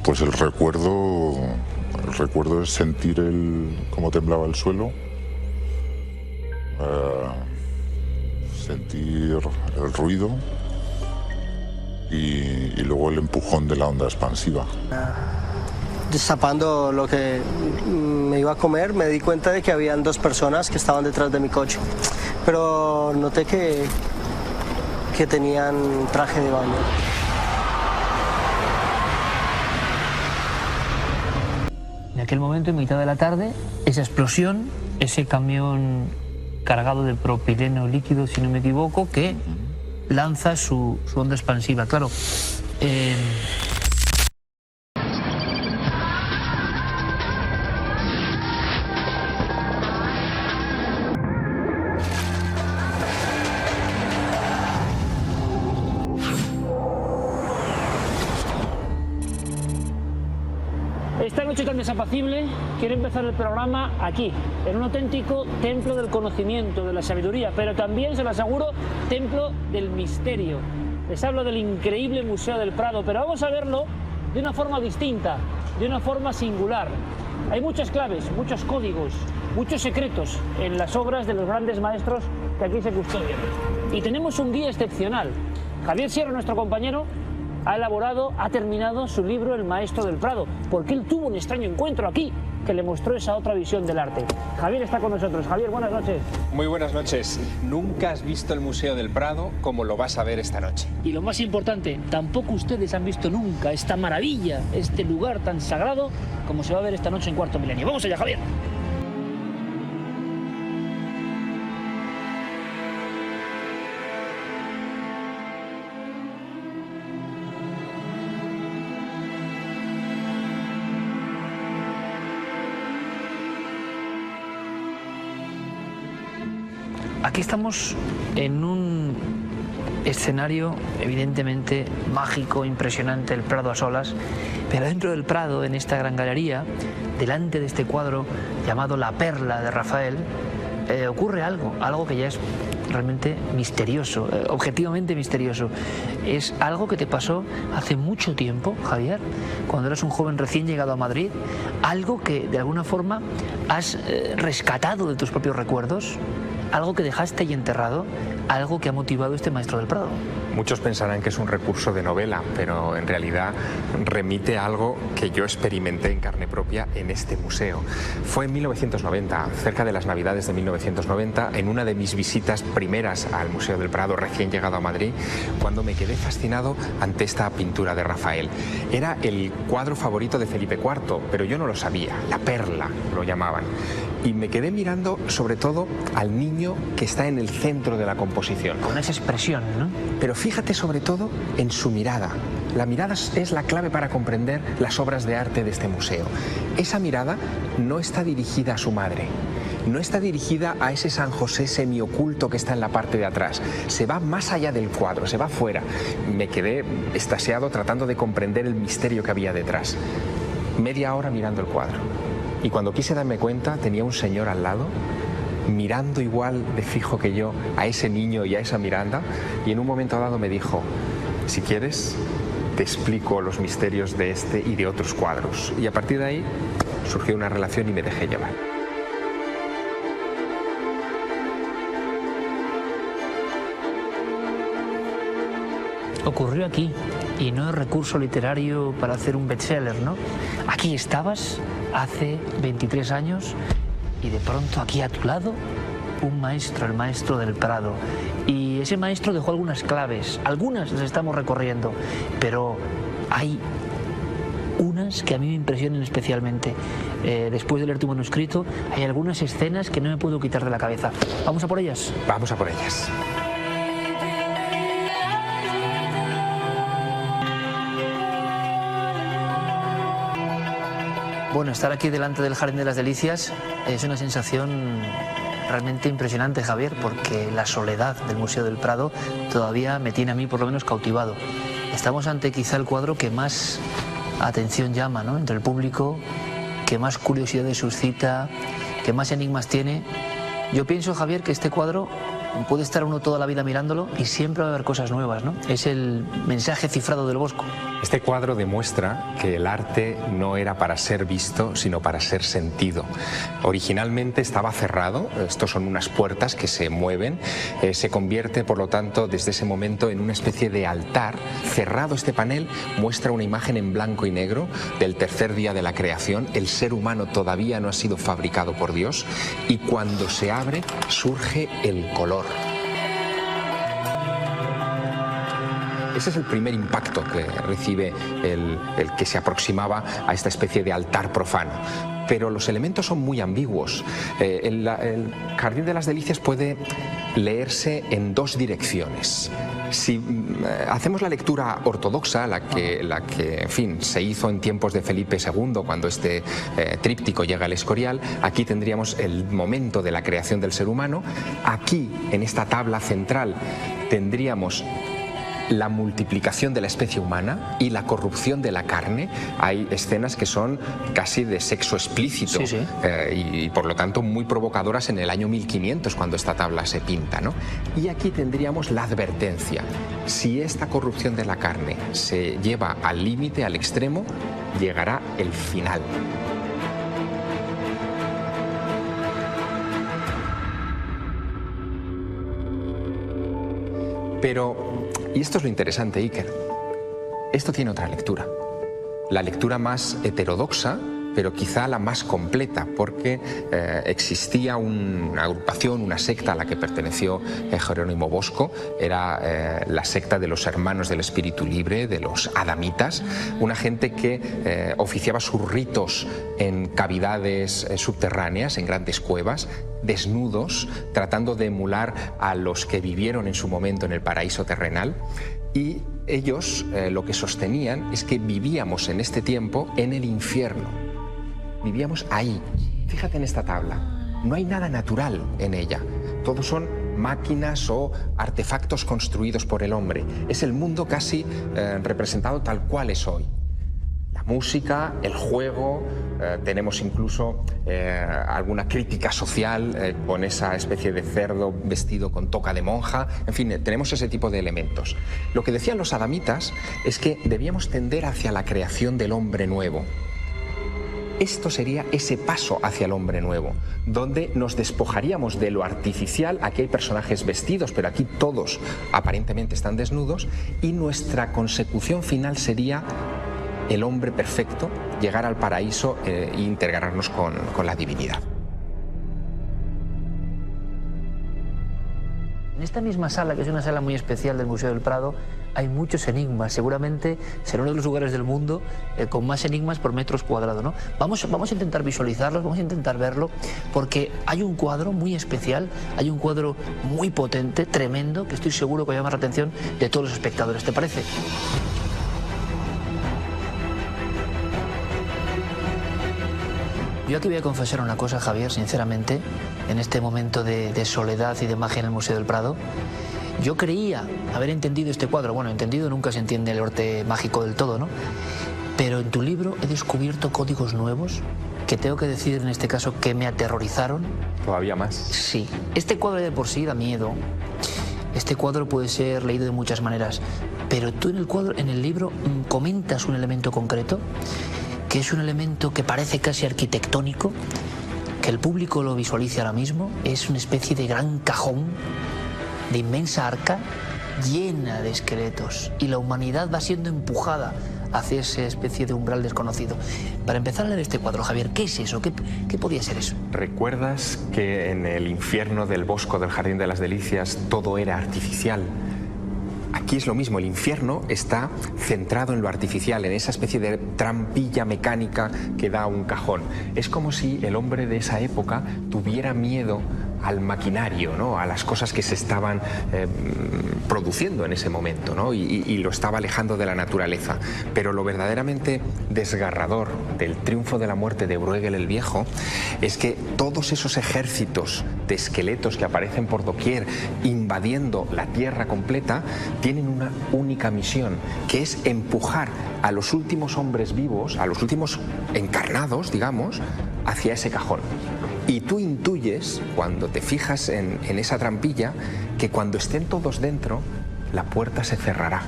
Pues el recuerdo es sentir cómo temblaba el suelo, sentir el ruido y luego el empujón de la onda expansiva. Destapando lo que me iba a comer, me di cuenta de que habían dos personas que estaban detrás de mi coche, pero noté que tenían traje de baño. En aquel momento, en mitad de la tarde, esa explosión, ese camión cargado de propileno líquido, si no me equivoco, que lanza su onda expansiva. Claro, esta noche tan desapacible quiero empezar el programa aquí, en un auténtico templo del conocimiento, de la sabiduría, pero también, se lo aseguro, templo del misterio. Les hablo del increíble Museo del Prado, pero vamos a verlo de una forma distinta, de una forma singular. Hay muchas claves, muchos códigos, muchos secretos en las obras de los grandes maestros que aquí se custodian. Y tenemos un guía excepcional. Javier Sierra, nuestro compañero, ha terminado su libro El Maestro del Prado, porque él tuvo un extraño encuentro aquí que le mostró esa otra visión del arte. Javier está con nosotros. Javier, buenas noches. Muy buenas noches. Nunca has visto el Museo del Prado como lo vas a ver esta noche. Y lo más importante, tampoco ustedes han visto nunca esta maravilla, este lugar tan sagrado como se va a ver esta noche en Cuarto Milenio. Vamos allá, Javier. Aquí estamos en un escenario evidentemente mágico, impresionante, el Prado a solas, pero dentro del Prado, en esta gran galería, delante de este cuadro llamado La Perla de Rafael, ocurre algo que ya es realmente misterioso, objetivamente misterioso. Es algo que te pasó hace mucho tiempo, Javier, cuando eras un joven recién llegado a Madrid, algo que de alguna forma has rescatado de tus propios recuerdos, algo que dejaste ahí enterrado, algo que ha motivado este Maestro del Prado. Muchos pensarán que es un recurso de novela, pero en realidad remite a algo que yo experimenté en carne propia en este museo. Fue en 1990, cerca de las Navidades de 1990, en una de mis visitas primeras al Museo del Prado, recién llegado a Madrid, cuando me quedé fascinado ante esta pintura de Rafael. Era el cuadro favorito de Felipe IV, pero yo no lo sabía, La Perla lo llamaban. Y me quedé mirando sobre todo al niño que está en el centro de la composición. Con esa expresión, ¿no? Pero fíjate sobre todo en su mirada. La mirada es la clave para comprender las obras de arte de este museo. Esa mirada no está dirigida a su madre, no está dirigida a ese San José semioculto que está en la parte de atrás. Se va más allá del cuadro, se va fuera. Me quedé extasiado tratando de comprender el misterio que había detrás. Media hora mirando el cuadro. Y cuando quise darme cuenta, tenía un señor al lado, mirando igual de fijo que yo a ese niño y a esa Miranda, y en un momento dado me dijo: si quieres, te explico los misterios de este y de otros cuadros. Y a partir de ahí surgió una relación y me dejé llevar. Ocurrió aquí, y no es recurso literario para hacer un bestseller, ¿no? Aquí estabas hace 23 años y de pronto aquí a tu lado un maestro, el Maestro del Prado. Y ese maestro dejó algunas claves, algunas las estamos recorriendo, pero hay unas que a mí me impresionan especialmente. Después de leer tu manuscrito, hay algunas escenas que no me puedo quitar de la cabeza. ¿Vamos a por ellas? Vamos a por ellas. Bueno, estar aquí delante del Jardín de las Delicias es una sensación realmente impresionante, Javier, porque la soledad del Museo del Prado todavía me tiene a mí por lo menos cautivado. Estamos ante quizá el cuadro que más atención llama, ¿no?, entre el público, que más curiosidades suscita, que más enigmas tiene. Yo pienso, Javier, que este cuadro puede estar uno toda la vida mirándolo y siempre va a haber cosas nuevas, ¿no? Es el mensaje cifrado del Bosco. Este cuadro demuestra que el arte no era para ser visto, sino para ser sentido. Originalmente estaba cerrado, estos son unas puertas que se mueven, se convierte, por lo tanto, desde ese momento en una especie de altar. Cerrado este panel, muestra una imagen en blanco y negro del tercer día de la creación. El ser humano todavía no ha sido fabricado por Dios y cuando se abre surge el color. Ese es el primer impacto que recibe el que se aproximaba a esta especie de altar profano. Pero los elementos son muy ambiguos. El Jardín de las Delicias puede leerse en dos direcciones. Si hacemos la lectura ortodoxa, la que en fin, se hizo en tiempos de Felipe II, cuando este tríptico llega al Escorial, aquí tendríamos el momento de la creación del ser humano. Aquí, en esta tabla central, tendríamos la multiplicación de la especie humana y la corrupción de la carne. Hay escenas que son casi de sexo explícito, sí, sí. Y por lo tanto muy provocadoras en el año 1500 cuando esta tabla se pinta, ¿no? Y aquí tendríamos la advertencia: si esta corrupción de la carne se lleva al límite, al extremo, llegará el final. Pero, y esto es lo interesante, Iker, esto tiene otra lectura. La lectura más heterodoxa, pero quizá la más completa, porque existía una agrupación, una secta a la que perteneció Jerónimo Bosco, era la secta de los hermanos del espíritu libre, de los adamitas, una gente que oficiaba sus ritos en cavidades subterráneas, en grandes cuevas, desnudos, tratando de emular a los que vivieron en su momento en el paraíso terrenal. Y ellos lo que sostenían es que vivíamos en este tiempo en el infierno. Vivíamos ahí. Fíjate en esta tabla. No hay nada natural en ella. Todos son máquinas o artefactos construidos por el hombre. Es el mundo casi representado tal cual es hoy. La música, el juego, tenemos incluso alguna crítica social con esa especie de cerdo vestido con toca de monja. En fin, tenemos ese tipo de elementos. Lo que decían los adamitas es que debíamos tender hacia la creación del hombre nuevo. Esto sería ese paso hacia el hombre nuevo, donde nos despojaríamos de lo artificial. Aquí hay personajes vestidos, pero aquí todos aparentemente están desnudos, y nuestra consecución final sería el hombre perfecto, llegar al paraíso e integrarnos con la divinidad. En esta misma sala, que es una sala muy especial del Museo del Prado, hay muchos enigmas. Seguramente será uno de los lugares del mundo con más enigmas por metros cuadrados, ¿no? Vamos a intentar visualizarlos, vamos a intentar verlo, porque hay un cuadro muy especial, hay un cuadro muy potente, tremendo, que estoy seguro que va a llamar la atención de todos los espectadores. ¿Te parece? Yo aquí voy a confesar una cosa, Javier, sinceramente, en este momento de soledad y de magia en el Museo del Prado. Yo creía haber entendido este cuadro. Bueno, entendido nunca se entiende el arte mágico del todo, ¿no? Pero en tu libro he descubierto códigos nuevos que tengo que decir en este caso que me aterrorizaron. ¿Todavía más? Sí. Este cuadro de por sí da miedo. Este cuadro puede ser leído de muchas maneras. Pero tú en el libro comentas un elemento concreto, que es un elemento que parece casi arquitectónico, que el público lo visualice ahora mismo. Es una especie de gran cajón, de inmensa arca, llena de esqueletos, y la humanidad va siendo empujada hacia esa especie de umbral desconocido. Para empezar a leer este cuadro, Javier, ¿qué es eso? ¿Qué podía ser eso? ¿Recuerdas que en el infierno del Bosco del Jardín de las Delicias todo era artificial? Aquí es lo mismo, el infierno está centrado en lo artificial, en esa especie de trampilla mecánica que da un cajón. Es como si el hombre de esa época tuviera miedo al maquinario, ¿no? A las cosas que se estaban produciendo en ese momento, ¿no? Y lo estaba alejando de la naturaleza. Pero lo verdaderamente desgarrador del triunfo de la muerte de Bruegel el Viejo es que todos esos ejércitos de esqueletos que aparecen por doquier invadiendo la tierra completa tienen una única misión, que es empujar a los últimos hombres vivos, a los últimos encarnados, digamos, hacia ese cajón. Y tú intuyes, cuando te fijas en esa trampilla, que cuando estén todos dentro, la puerta se cerrará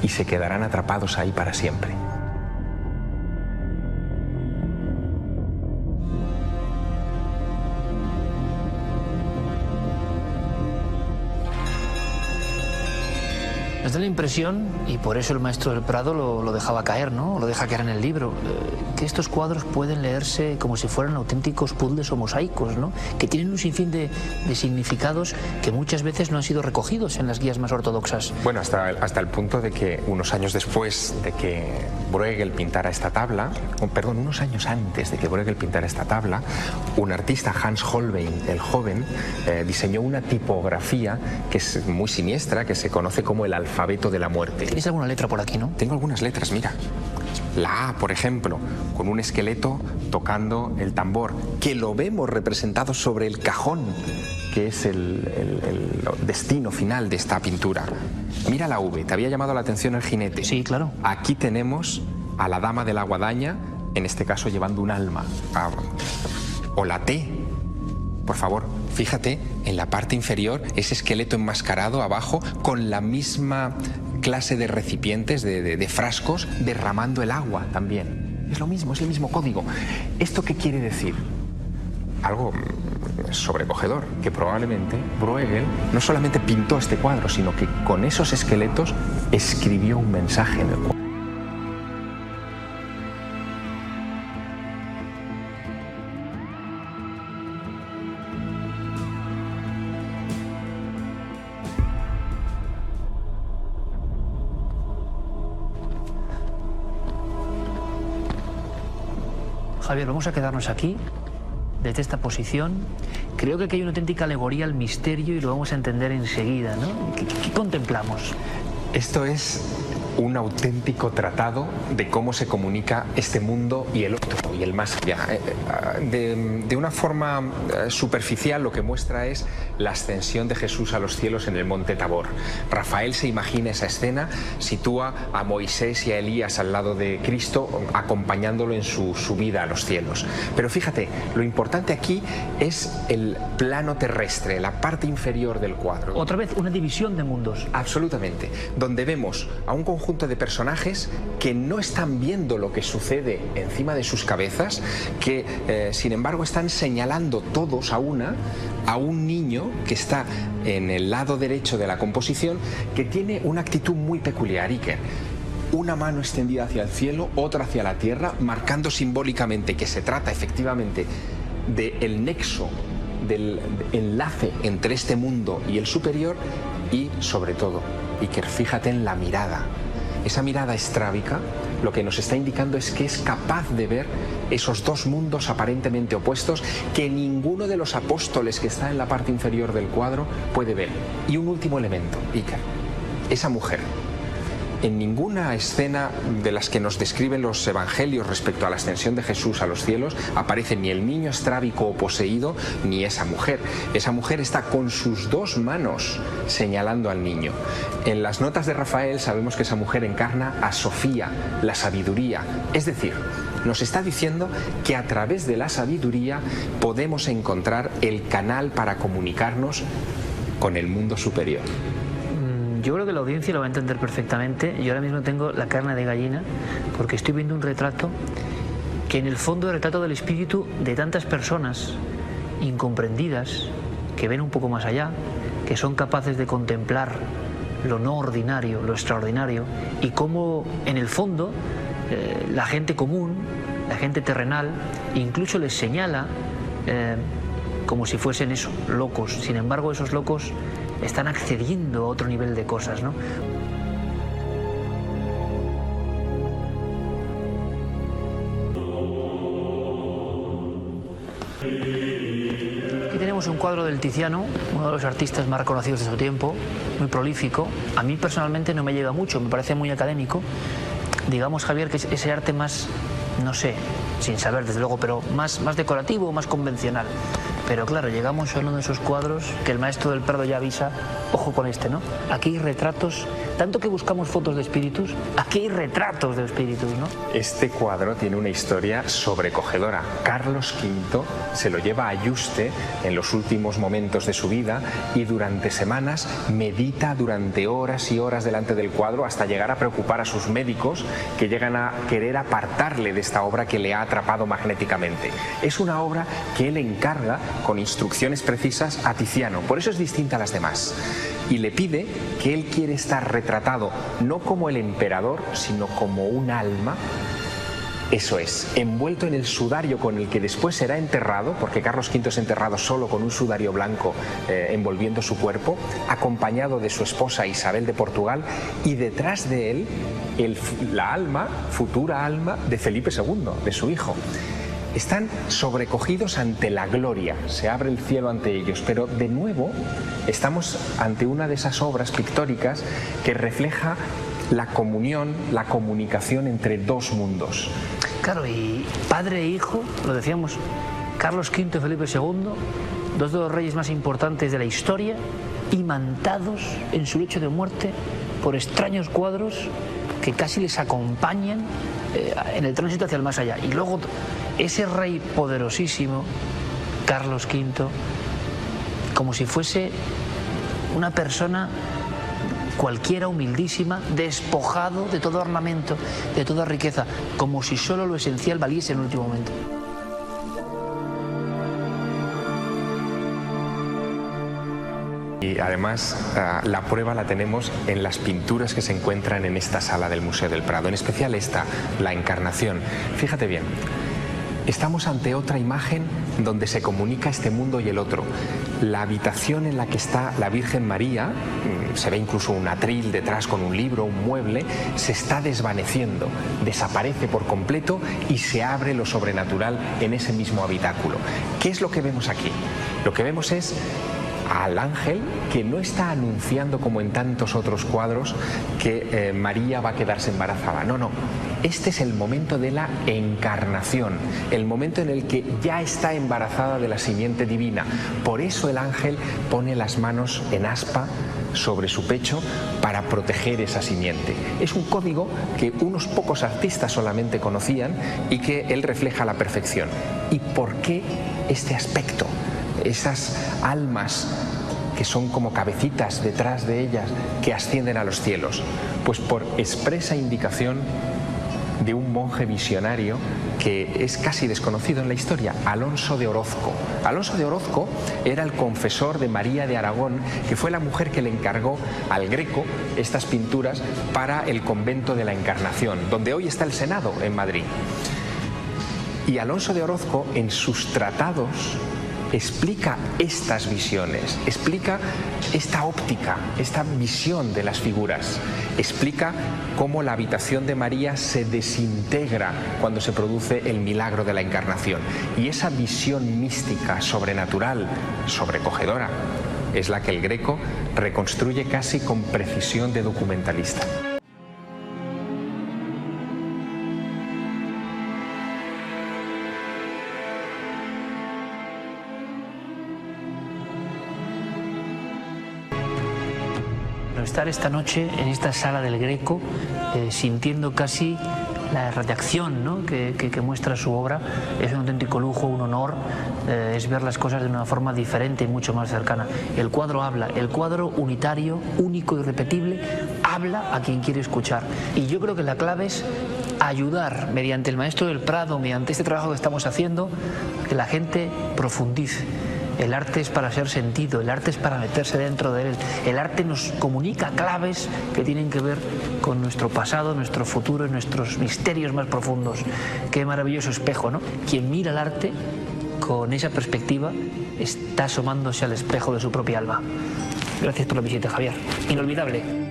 y se quedarán atrapados ahí para siempre. Nos da la impresión, y por eso el maestro del Prado lo dejaba caer, ¿no? Lo deja caer en el libro, que estos cuadros pueden leerse como si fueran auténticos puzzles o mosaicos, ¿no? Que tienen un sinfín de significados que muchas veces no han sido recogidos en las guías más ortodoxas. Bueno, hasta el punto de que unos años después de que Bruegel pintara esta tabla, perdón, unos años antes de que Bruegel pintara esta tabla, un artista, Hans Holbein, el joven, diseñó una tipografía que es muy siniestra, que se conoce como el alfabeto de la muerte. ¿Tienes alguna letra por aquí, no? Tengo algunas letras, mira. La A, por ejemplo, con un esqueleto tocando el tambor, que lo vemos representado sobre el cajón, que es el destino final de esta pintura. Mira la V, ¿te había llamado la atención el jinete? Sí, claro. Aquí tenemos a la dama de la guadaña, en este caso llevando un alma. O la T, por favor, fíjate en la parte inferior, ese esqueleto enmascarado abajo con la misma clase de recipientes, de frascos, derramando el agua también. Es lo mismo, es el mismo código. ¿Esto qué quiere decir? Algo sobrecogedor, que probablemente Bruegel no solamente pintó este cuadro, sino que con esos esqueletos escribió un mensaje en el cuadro. Javier, vamos a quedarnos aquí, desde esta posición. Creo que aquí hay una auténtica alegoría al misterio y lo vamos a entender enseguida, ¿no? ¿Qué contemplamos? Esto es un auténtico tratado de cómo se comunica este mundo y el otro, y el más allá. De una forma superficial, lo que muestra es la ascensión de Jesús a los cielos en el monte Tabor. Rafael se imagina esa escena, sitúa a Moisés y a Elías al lado de Cristo, acompañándolo en su subida a los cielos. Pero fíjate, lo importante aquí es el plano terrestre, la parte inferior del cuadro. Otra vez, una división de mundos. Absolutamente, donde vemos a un conjunto de personajes que no están viendo lo que sucede encima de sus cabezas, que sin embargo están señalando todos a un niño que está en el lado derecho de la composición, que tiene una actitud muy peculiar, Iker. Una mano extendida hacia el cielo, otra hacia la tierra, marcando simbólicamente que se trata efectivamente del nexo, del enlace entre este mundo y el superior. Y sobre todo, Iker, fíjate en la mirada. Esa mirada estrábica lo que nos está indicando es que es capaz de ver esos dos mundos aparentemente opuestos que ninguno de los apóstoles que está en la parte inferior del cuadro puede ver. Y un último elemento, Iker, esa mujer. En ninguna escena de las que nos describen los evangelios respecto a la ascensión de Jesús a los cielos aparece ni el niño estrábico o poseído ni esa mujer. Esa mujer está con sus dos manos señalando al niño. En las notas de Rafael sabemos que esa mujer encarna a Sofía, la sabiduría. Es decir, nos está diciendo que a través de la sabiduría podemos encontrar el canal para comunicarnos con el mundo superior. Yo creo que la audiencia lo va a entender perfectamente. Yo ahora mismo tengo la carne de gallina porque estoy viendo un retrato que en el fondo es el retrato del espíritu de tantas personas incomprendidas que ven un poco más allá, que son capaces de contemplar lo no ordinario, lo extraordinario, y cómo en el fondo la gente común, la gente terrenal, incluso les señala como si fuesen eso, locos. Sin embargo, esos locos están accediendo a otro nivel de cosas, ¿no? Aquí tenemos un cuadro del Tiziano, uno de los artistas más reconocidos de su tiempo, muy prolífico. A mí personalmente no me llega mucho, me parece muy académico. Digamos, Javier, que es ese arte más, no sé, sin saber desde luego, pero más decorativo, más convencional. Pero claro, llegamos a uno de esos cuadros que el maestro del Prado ya avisa, ojo con este, ¿no? Aquí hay retratos tanto que buscamos fotos de espíritus, aquí hay retratos de espíritus, ¿no? Este cuadro tiene una historia sobrecogedora. Carlos V se lo lleva a Yuste en los últimos momentos de su vida y durante semanas medita durante horas y horas delante del cuadro hasta llegar a preocupar a sus médicos, que llegan a querer apartarle de esta obra que le ha atrapado magnéticamente. Es una obra que él encarga con instrucciones precisas a Tiziano, por eso es distinta a las demás. Y le pide que él quiere estar retratado no como el emperador, sino como un alma. Eso es, envuelto en el sudario con el que después será enterrado, porque Carlos V es enterrado solo con un sudario blanco envolviendo su cuerpo, acompañado de su esposa Isabel de Portugal, y detrás de él la alma, futura alma de Felipe II, de su hijo. Están sobrecogidos ante la gloria, se abre el cielo ante ellos, pero de nuevo estamos ante una de esas obras pictóricas que refleja la comunión, la comunicación entre dos mundos. Claro, y padre e hijo, lo decíamos, Carlos V y Felipe II, dos de los reyes más importantes de la historia, imantados en su lecho de muerte por extraños cuadros que casi les acompañan en el tránsito hacia el más allá. Y luego ese rey poderosísimo, Carlos V, como si fuese una persona cualquiera, humildísima, despojado de todo ornamento, de toda riqueza, como si solo lo esencial valiese en el último momento. Y además la prueba la tenemos en las pinturas que se encuentran en esta sala del Museo del Prado, en especial esta, la Encarnación. Fíjate bien, estamos ante otra imagen donde se comunica este mundo y el otro. La habitación en la que está la Virgen María, se ve incluso un atril detrás con un libro, un mueble, se está desvaneciendo, desaparece por completo y se abre lo sobrenatural en ese mismo habitáculo. ¿Qué es lo que vemos aquí? Lo que vemos es al ángel que no está anunciando, como en tantos otros cuadros, que María va a quedarse embarazada. No, no. Este es el momento de la encarnación, el momento en el que ya está embarazada de la simiente divina. Por eso el ángel pone las manos en aspa sobre su pecho para proteger esa simiente. Es un código que unos pocos artistas solamente conocían y que él refleja a la perfección. ¿Y por qué este aspecto? Esas almas que son como cabecitas detrás de ellas que ascienden a los cielos, pues por expresa indicación de un monje visionario que es casi desconocido en la historia, Alonso de Orozco. Alonso de Orozco era el confesor de María de Aragón, que fue la mujer que le encargó al Greco estas pinturas para el convento de la Encarnación, donde hoy está el Senado en Madrid. Y Alonso de Orozco, en sus tratados, explica estas visiones, explica esta óptica, esta visión de las figuras, explica cómo la habitación de María se desintegra cuando se produce el milagro de la Encarnación. Y esa visión mística, sobrenatural, sobrecogedora, es la que el Greco reconstruye casi con precisión de documentalista. Estar esta noche en esta sala del Greco, sintiendo casi la radiación, ¿no?, que muestra su obra, es un auténtico lujo, un honor, es ver las cosas de una forma diferente y mucho más cercana. El cuadro habla, el cuadro unitario, único y irrepetible, habla a quien quiere escuchar. Y yo creo que la clave es ayudar, mediante el Maestro del Prado, mediante este trabajo que estamos haciendo, que la gente profundice. El arte es para ser sentido, el arte es para meterse dentro de él. El arte nos comunica claves que tienen que ver con nuestro pasado, nuestro futuro y nuestros misterios más profundos. Qué maravilloso espejo, ¿no? Quien mira el arte con esa perspectiva está asomándose al espejo de su propia alma. Gracias por la visita, Javier. Inolvidable.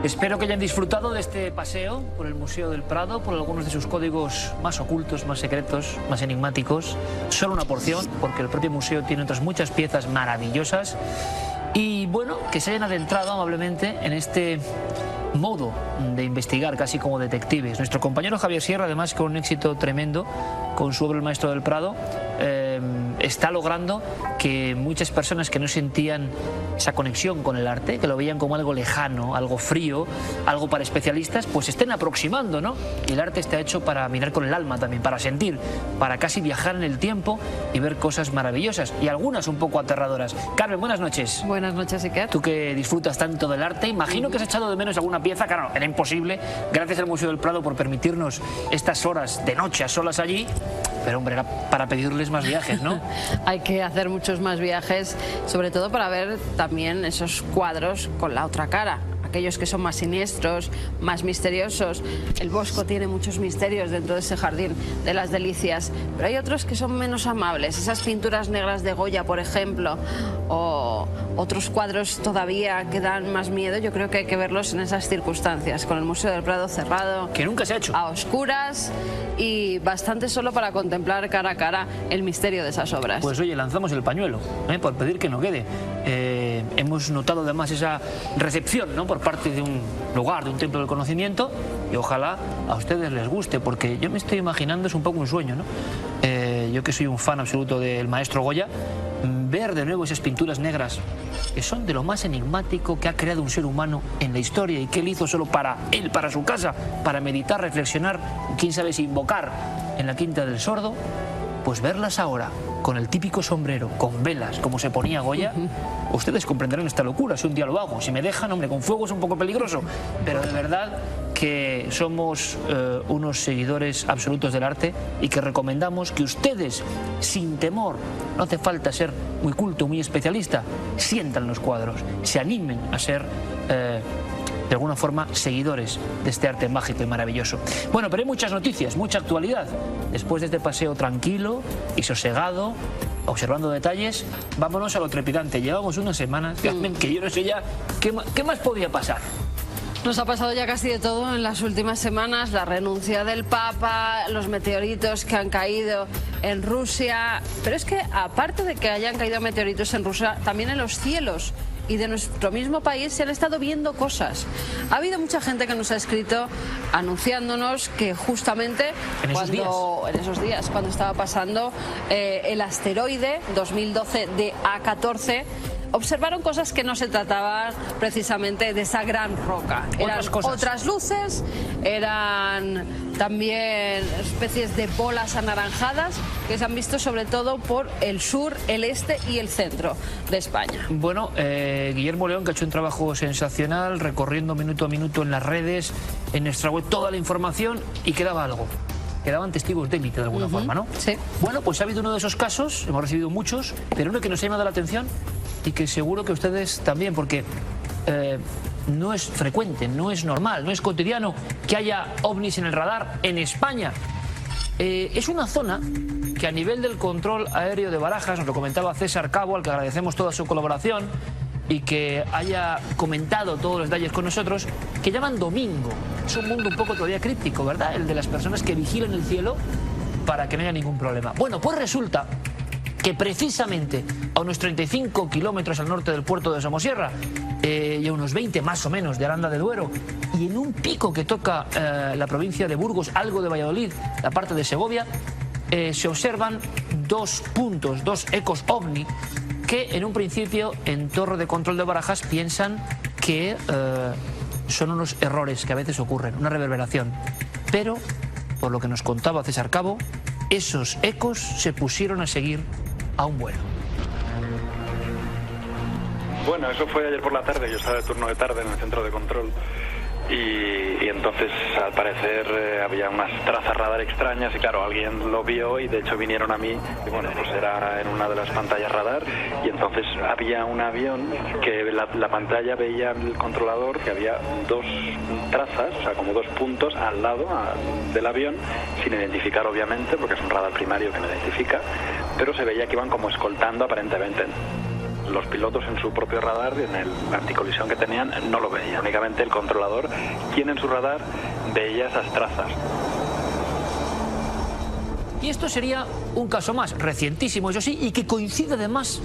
Espero que hayan disfrutado de este paseo por el Museo del Prado, por algunos de sus códigos más ocultos, más secretos, más enigmáticos. Solo una porción, porque el propio museo tiene otras muchas piezas maravillosas. Y bueno, que se hayan adentrado amablemente en este modo de investigar, casi como detectives. Nuestro compañero Javier Sierra, además, con un éxito tremendo con su obra El Maestro del Prado, está logrando que muchas personas que no sentían esa conexión con el arte, que lo veían como algo lejano, algo frío, algo para especialistas, pues estén aproximando, ¿no? Y el arte está hecho para mirar con el alma también, para sentir, para casi viajar en el tiempo y ver cosas maravillosas, y algunas un poco aterradoras. Carmen, buenas noches. Buenas noches, Iker. Tú que disfrutas tanto del arte, imagino que has echado de menos alguna pieza. Claro, era imposible, gracias al Museo del Prado por permitirnos estas horas de noche a solas allí, pero hombre, era para pedirles más viajes, ¿no? Hay que hacer muchos más viajes, sobre todo para ver también esos cuadros con la otra cara, aquellos que son más siniestros, más misteriosos. El Bosco tiene muchos misterios dentro de ese jardín de las delicias, pero hay otros que son menos amables, esas pinturas negras de Goya, por ejemplo, o otros cuadros todavía que dan más miedo. Yo creo que hay que verlos en esas circunstancias, con el Museo del Prado cerrado, que nunca se ha hecho, a oscuras, y bastante solo para contemplar cara a cara el misterio de esas obras. Pues oye, lanzamos el pañuelo, por pedir que no quede. Hemos notado además esa recepción, ¿no?, por parte de un lugar, de un templo del conocimiento, y ojalá a ustedes les guste, porque yo me estoy imaginando, es un poco un sueño, ¿no? Yo que soy un fan absoluto del maestro Goya, ver de nuevo esas pinturas negras que son de lo más enigmático que ha creado un ser humano en la historia, y que él hizo solo para él, para su casa, para meditar, reflexionar, quién sabe si invocar en la Quinta del Sordo. Pues verlas ahora con el típico sombrero, con velas, como se ponía Goya, ustedes comprenderán esta locura. Si un día lo hago, si me dejan, hombre, con fuego es un poco peligroso, pero de verdad que somos unos seguidores absolutos del arte, y que recomendamos que ustedes, sin temor, no hace falta ser muy culto, muy especialista, sientan los cuadros, se animen a ser de alguna forma seguidores de este arte mágico y maravilloso. Bueno, pero hay muchas noticias, mucha actualidad. Después de este paseo tranquilo y sosegado, observando detalles, vámonos a lo trepidante. Llevamos unas semanas, que yo no sé ya qué más podía pasar. Nos ha pasado ya casi de todo en las últimas semanas: la renuncia del Papa, los meteoritos que han caído en Rusia. Pero es que, aparte de que hayan caído meteoritos en Rusia, también en los cielos y de nuestro mismo país se han estado viendo cosas. Ha habido mucha gente que nos ha escrito anunciándonos que justamente en esos días, cuando estaba pasando el asteroide 2012 de A14, observaron cosas que no se trataban precisamente de esa gran roca. Eran otras luces, eran también especies de bolas anaranjadas que se han visto sobre todo por el sur, el este y el centro de España. Bueno, Guillermo León, que ha hecho un trabajo sensacional, recorriendo minuto a minuto en las redes, en nuestra web, toda la información, y quedaba algo. Quedaban testigos de élite de alguna forma, ¿no? Sí. Bueno, pues ha habido uno de esos casos, hemos recibido muchos, pero uno que nos ha llamado la atención, y que seguro que ustedes también, porque no es frecuente, no es normal, no es cotidiano que haya ovnis en el radar en España. Es una zona que, a nivel del control aéreo de Barajas, nos lo comentaba César Cabo, al que agradecemos toda su colaboración y que haya comentado todos los detalles con nosotros, que llaman Domingo. Es un mundo un poco todavía críptico, ¿verdad?, el de las personas que vigilan el cielo para que no haya ningún problema. Bueno, pues resulta que precisamente a unos 35 kilómetros al norte del puerto de Somosierra, y a unos 20 más o menos de Aranda de Duero, y en un pico que toca la provincia de Burgos, algo de Valladolid, la parte de Segovia, se observan dos puntos, dos ecos ovni, que en un principio en Torre de Control de Barajas piensan que son unos errores que a veces ocurren, una reverberación. Pero, por lo que nos contaba César Cabo, esos ecos se pusieron a seguir a un vuelo. Bueno, eso fue ayer por la tarde. Yo estaba de turno de tarde en el centro de control y entonces, al parecer, había unas trazas radar extrañas y claro, alguien lo vio y de hecho vinieron a mí y bueno, pues era en una de las pantallas radar y entonces había un avión que la pantalla veía el controlador que había dos trazas, o sea, como dos puntos al lado del avión, sin identificar obviamente, porque es un radar primario que no identifica, pero se veía que iban como escoltando aparentemente. los pilotos en su propio radar, en el anticolisión que tenían, no lo veían. Únicamente el controlador, quien en su radar veía esas trazas. Y esto sería un caso más, recientísimo, eso sí, y que coincide además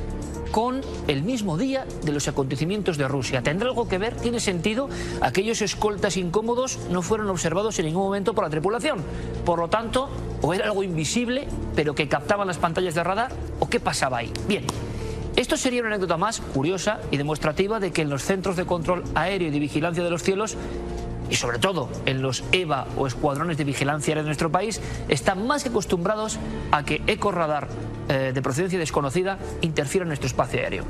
con el mismo día de los acontecimientos de Rusia. ¿Tendrá algo que ver? ¿Tiene sentido? Aquellos escoltas incómodos no fueron observados en ningún momento por la tripulación. Por lo tanto, o era algo invisible, pero que captaban las pantallas de radar, o qué pasaba ahí. Bien, esto sería una anécdota más curiosa y demostrativa de que en los centros de control aéreo y de vigilancia de los cielos, y sobre todo en los EVA o escuadrones de vigilancia aérea de nuestro país, están más que acostumbrados a que ecoradar de procedencia desconocida interfiera en nuestro espacio aéreo.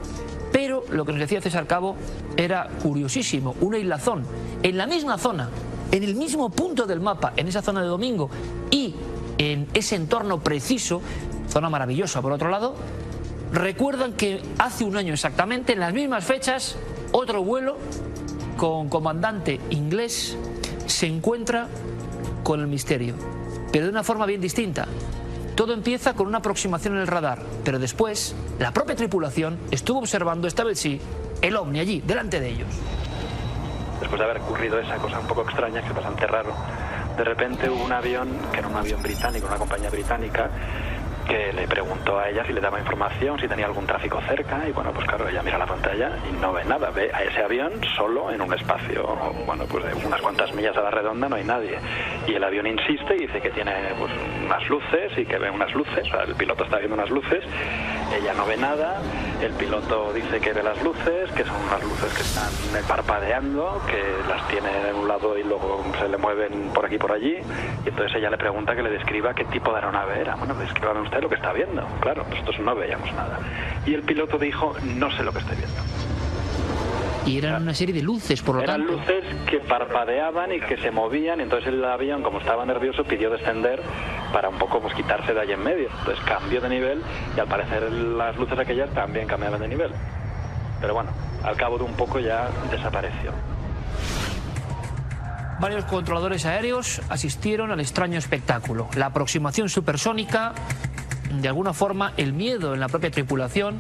Pero lo que nos decía César Cabo era curiosísimo, una hilazón. En la misma zona, en el mismo punto del mapa, en esa zona de Domingo y en ese entorno preciso, zona maravillosa por otro lado, recuerdan que hace un año exactamente, en las mismas fechas, otro vuelo con comandante inglés se encuentra con el misterio, pero de una forma bien distinta. Todo empieza con una aproximación en el radar, pero después la propia tripulación estuvo observando, esta vez sí, el ovni allí, delante de ellos. Después de haber ocurrido esa cosa un poco extraña, que es bastante raro, de repente hubo un avión, que era un avión británico, una compañía británica, que le preguntó a ella si le daba información, si tenía algún tráfico cerca, y bueno, pues claro, ella mira la pantalla y no ve nada, ve a ese avión solo en un espacio, bueno, pues de unas cuantas millas a la redonda no hay nadie, y el avión insiste y dice que tiene pues unas luces y que ve unas luces, o sea, el piloto está viendo unas luces, ella no ve nada, el piloto dice que ve las luces, que son unas luces que están parpadeando, que las tiene de un lado y luego se le mueven por aquí y por allí, y entonces ella le pregunta que le describa qué tipo de aeronave era. Bueno, descríbame usted lo que está viendo. Claro, nosotros no veíamos nada. Y el piloto dijo, no sé lo que estoy viendo. Y eran una serie de luces, por lo tanto. Eran luces que parpadeaban y que se movían, y entonces el avión, como estaba nervioso, pidió descender para un poco pues quitarse de ahí en medio. Entonces cambió de nivel y al parecer las luces aquellas también cambiaban de nivel. Pero bueno, al cabo de un poco ya desapareció. Varios controladores aéreos asistieron al extraño espectáculo. La aproximación supersónica, de alguna forma el miedo en la propia tripulación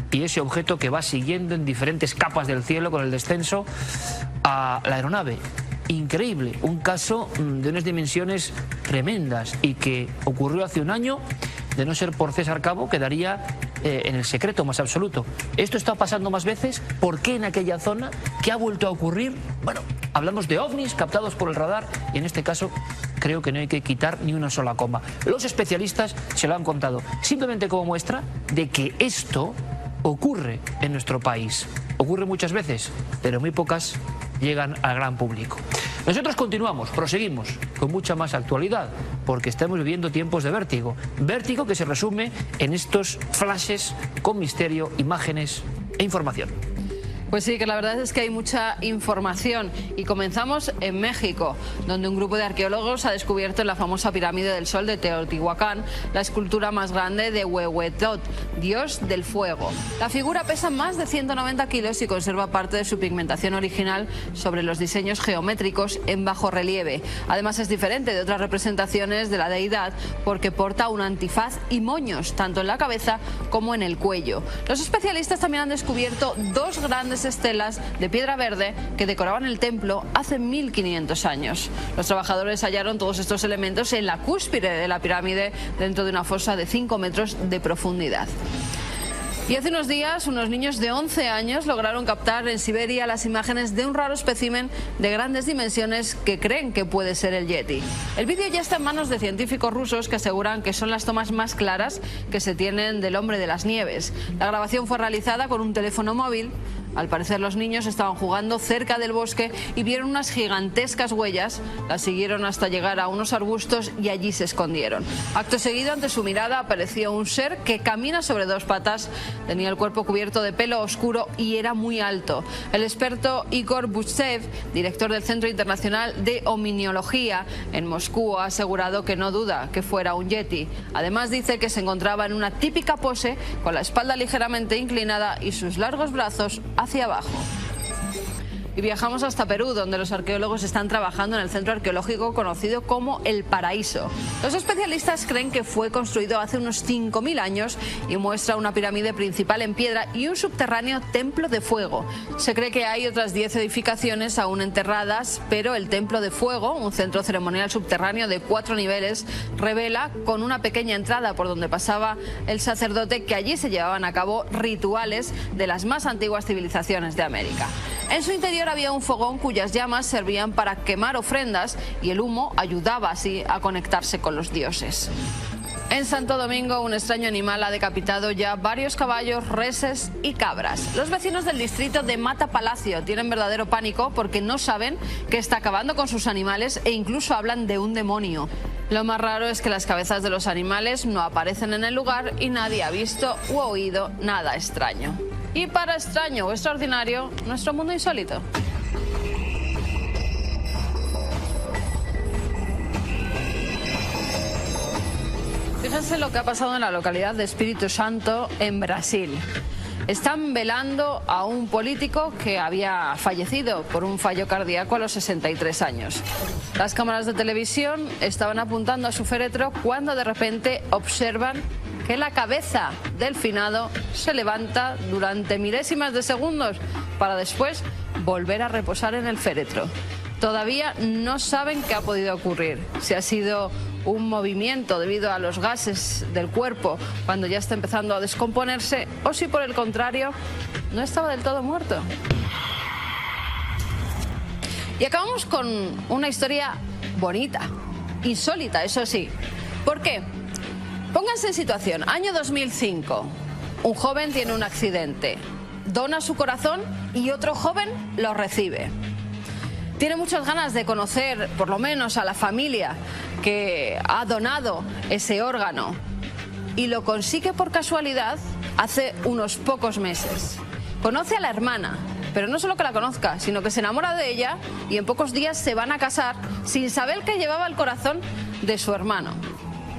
y ese objeto que va siguiendo en diferentes capas del cielo con el descenso a la aeronave. Increíble, un caso de unas dimensiones tremendas y que ocurrió hace un año. De no ser por César Cabo, quedaría en el secreto más absoluto. ¿Esto está pasando más veces? ¿Por qué en aquella zona? ¿Qué ha vuelto a ocurrir? Bueno, hablamos de ovnis captados por el radar y en este caso creo que no hay que quitar ni una sola coma. Los especialistas se lo han contado, simplemente como muestra de que esto ocurre en nuestro país. Ocurre muchas veces, pero muy pocas llegan al gran público. Nosotros continuamos, proseguimos con mucha más actualidad, porque estamos viviendo tiempos de vértigo. Vértigo que se resume en estos flashes con misterio, imágenes e información. Pues sí, que la verdad es que hay mucha información y comenzamos en México, donde un grupo de arqueólogos ha descubierto en la famosa pirámide del Sol de Teotihuacán la escultura más grande de Huehuetlótl, dios del fuego. La figura pesa más de 190 kilos y conserva parte de su pigmentación original sobre los diseños geométricos en bajo relieve. Además es diferente de otras representaciones de la deidad porque porta un antifaz y moños, tanto en la cabeza como en el cuello. Los especialistas también han descubierto dos grandes estelas de piedra verde que decoraban el templo hace 1500 años. Los trabajadores hallaron todos estos elementos en la cúspide de la pirámide dentro de una fosa de 5 metros de profundidad. Y hace unos días, unos niños de 11 años lograron captar en Siberia las imágenes de un raro espécimen de grandes dimensiones que creen que puede ser el Yeti. El vídeo ya está en manos de científicos rusos que aseguran que son las tomas más claras que se tienen del hombre de las nieves. La grabación fue realizada con un teléfono móvil. Al parecer los niños estaban jugando cerca del bosque y vieron unas gigantescas huellas, las siguieron hasta llegar a unos arbustos y allí se escondieron. Acto seguido, ante su mirada apareció un ser que camina sobre dos patas, tenía el cuerpo cubierto de pelo oscuro y era muy alto. El experto Igor Buchev, director del Centro Internacional de Omniología en Moscú, ha asegurado que no duda que fuera un yeti. Además dice que se encontraba en una típica pose, con la espalda ligeramente inclinada y sus largos brazos hacia abajo. Y viajamos hasta Perú, donde los arqueólogos están trabajando en el centro arqueológico conocido como El Paraíso. Los especialistas creen que fue construido hace unos 5.000 años y muestra una pirámide principal en piedra y un subterráneo templo de fuego. Se cree que hay otras 10 edificaciones aún enterradas, pero el Templo de Fuego, un centro ceremonial subterráneo de 4 niveles, revela con una pequeña entrada por donde pasaba el sacerdote que allí se llevaban a cabo rituales de las más antiguas civilizaciones de América. En su interior había un fogón cuyas llamas servían para quemar ofrendas y el humo ayudaba así a conectarse con los dioses. En Santo Domingo, un extraño animal ha decapitado ya varios caballos, reses y cabras. Los vecinos del distrito de Mata Palacio tienen verdadero pánico porque no saben qué está acabando con sus animales e incluso hablan de un demonio. Lo más raro es que las cabezas de los animales no aparecen en el lugar y nadie ha visto u oído nada extraño. Y para extraño o extraordinario, nuestro mundo insólito. Fíjense lo que ha pasado en la localidad de Espírito Santo, en Brasil. Están velando a un político que había fallecido por un fallo cardíaco a los 63 años. Las cámaras de televisión estaban apuntando a su féretro cuando de repente observan que la cabeza del finado se levanta durante milésimas de segundos para después volver a reposar en el féretro. Todavía no saben qué ha podido ocurrir, si ha sido un movimiento debido a los gases del cuerpo cuando ya está empezando a descomponerse o si por el contrario no estaba del todo muerto. Y acabamos con una historia bonita, insólita, eso sí. ¿Por qué? Pónganse en situación, año 2005, un joven tiene un accidente, dona su corazón y otro joven lo recibe. Tiene muchas ganas de conocer, por lo menos, a la familia que ha donado ese órgano y lo consigue por casualidad hace unos pocos meses. Conoce a la hermana, pero no solo que la conozca, sino que se enamora de ella y en pocos días se van a casar sin saber que llevaba el corazón de su hermano.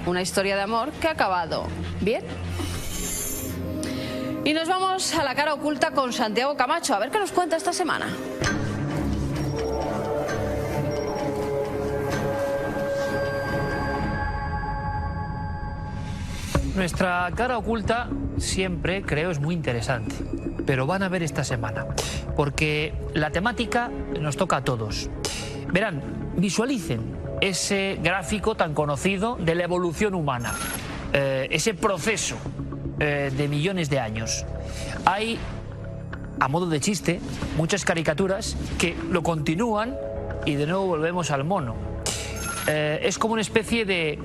Una historia de amor que ha acabado bien. Y nos vamos a la cara oculta con Santiago Camacho, a ver qué nos cuenta esta semana. Nuestra cara oculta siempre, creo, es muy interesante, pero van a ver esta semana, porque la temática nos toca a todos. Verán, visualicen ese gráfico tan conocido de la evolución humana, ese proceso de millones de años. Hay, a modo de chiste, muchas caricaturas que lo continúan y de nuevo volvemos al mono. Es como una especie de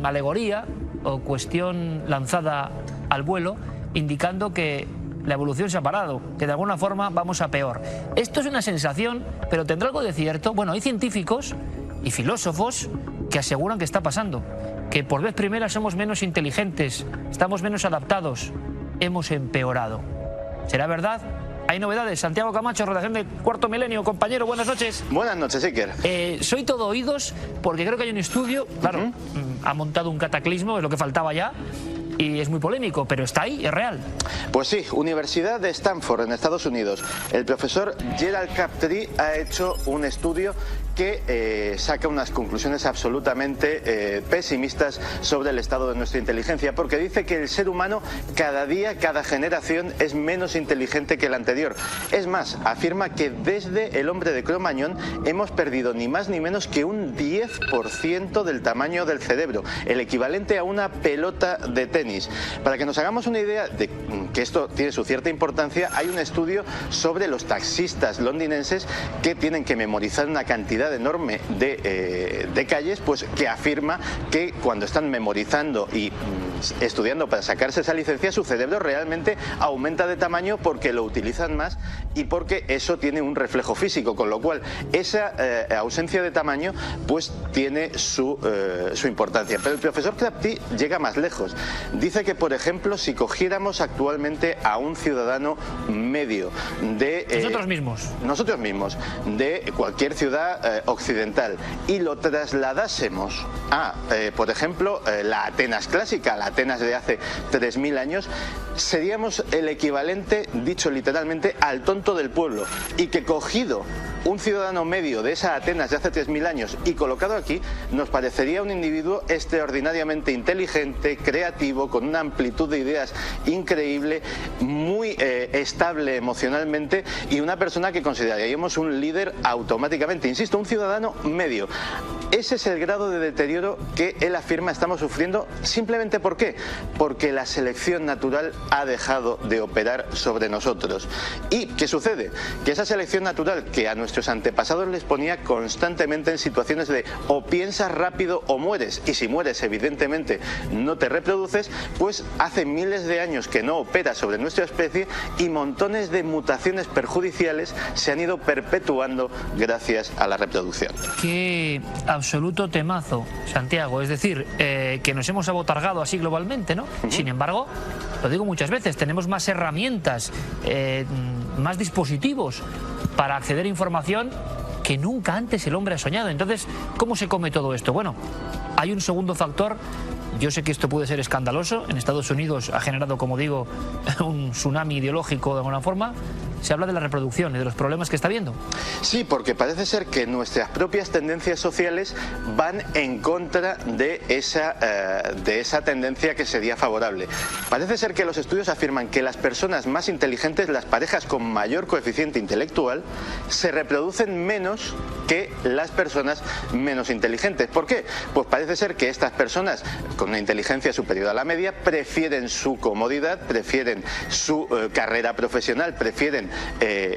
alegoría o cuestión lanzada al vuelo, indicando que la evolución se ha parado, que de alguna forma vamos a peor. Esto es una sensación, pero tendrá algo de cierto. Bueno, hay científicos y filósofos que aseguran que está pasando, que por vez primera somos menos inteligentes, estamos menos adaptados, hemos empeorado. ¿Será verdad? Hay novedades. Santiago Camacho, redacción de Cuarto Milenio. Compañero, buenas noches. Buenas noches, Iker. Soy todo oídos porque creo que hay un estudio, claro, ha montado un cataclismo, es lo que faltaba ya, y es muy polémico, pero está ahí, es real. Pues sí, Universidad de Stanford, en Estados Unidos. El profesor Gerald Crabtree ha hecho un estudio que saca unas conclusiones absolutamente pesimistas sobre el estado de nuestra inteligencia, porque dice que el ser humano cada día, cada generación es menos inteligente que el anterior. Es más, afirma que desde el hombre de Cro-Magnon hemos perdido ni más ni menos que un 10% del tamaño del cerebro, el equivalente a una pelota de tenis. Para que nos hagamos una idea de que esto tiene su cierta importancia, hay un estudio sobre los taxistas londinenses que tienen que memorizar una cantidad enorme de calles, pues que afirma que cuando están memorizando y estudiando para sacarse esa licencia, su cerebro realmente aumenta de tamaño porque lo utilizan más y porque eso tiene un reflejo físico, con lo cual esa ausencia de tamaño pues tiene su importancia. Pero el profesor Crabtree llega más lejos. Dice que, por ejemplo, si cogiéramos actualmente a un ciudadano medio de nosotros mismos de cualquier ciudad occidental y lo trasladásemos a, por ejemplo, la Atenas clásica, la Atenas de hace 3000 años, seríamos el equivalente, dicho literalmente, al tonto del pueblo, y que cogido un ciudadano medio de esa Atenas de hace 3000 años y colocado aquí, nos parecería un individuo extraordinariamente inteligente, creativo, con una amplitud de ideas increíble, muy estable emocionalmente y una persona que consideraríamos un líder automáticamente. Insisto, un ciudadano medio. Ese es el grado de deterioro que él afirma estamos sufriendo. ¿Simplemente por qué? Porque la selección natural ha dejado de operar sobre nosotros. ¿Y qué sucede? Que esa selección natural que a nuestros antepasados les ponía constantemente en situaciones de o piensas rápido o mueres, y si mueres evidentemente no te reproduces, pues hace miles de años que no opera sobre nuestra especie y montones de mutaciones perjudiciales se han ido perpetuando gracias a la reproducción. Qué absoluto temazo, Santiago. Es decir, que nos hemos abotargado así globalmente, ¿no? Sin embargo, lo digo muchas veces, tenemos más herramientas, más dispositivos para acceder a información que nunca antes el hombre ha soñado. Entonces, ¿cómo se come todo esto? Bueno, hay un segundo factor. Yo sé que esto puede ser escandaloso. En Estados Unidos ha generado, como digo, un tsunami ideológico de alguna forma. Se habla de la reproducción y de los problemas que está habiendo. Sí, porque parece ser que nuestras propias tendencias sociales van en contra de esa tendencia que sería favorable. Parece ser que los estudios afirman que las personas más inteligentes, las parejas con mayor coeficiente intelectual, se reproducen menos que las personas menos inteligentes. ¿Por qué? Pues parece ser que estas personas con una inteligencia superior a la media prefieren su comodidad, prefieren su carrera profesional, prefieren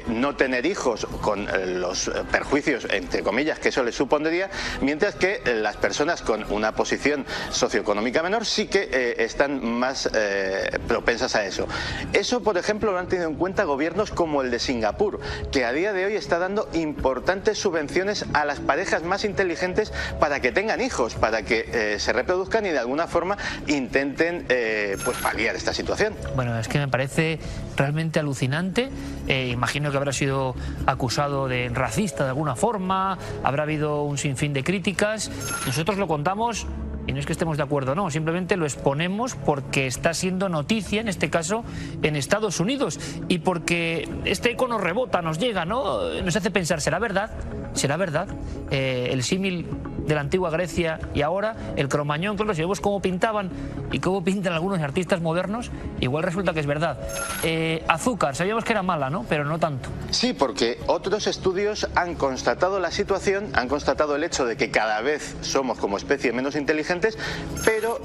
no tener hijos con los perjuicios, entre comillas, que eso les supondría, mientras que las personas con una posición socioeconómica menor sí que están más propensas a eso. Eso, por ejemplo, lo han tenido en cuenta gobiernos como el de Singapur, que a día de hoy está dando importantes subvenciones a las parejas más inteligentes para que tengan hijos, para que se reproduzcan y de alguna forma intenten pues paliar esta situación. Bueno, es que me parece realmente alucinante. Imagino que habrá sido acusado de racista de alguna forma, habrá habido un sinfín de críticas. Nosotros lo contamos y no es que estemos de acuerdo, no, simplemente lo exponemos porque está siendo noticia, en este caso, en Estados Unidos, y porque este eco nos rebota, nos llega, ¿no? Nos hace pensar, ¿será verdad? ¿Será verdad? El símil de la antigua Grecia y ahora el Cromañón, claro, si vemos cómo pintaban y cómo pintan algunos artistas modernos, igual resulta que es verdad. Azúcar, sabíamos que era mala, ¿no? Pero no tanto. Sí, porque otros estudios han constatado la situación, han constatado el hecho de que cada vez somos como especie menos inteligentes, pero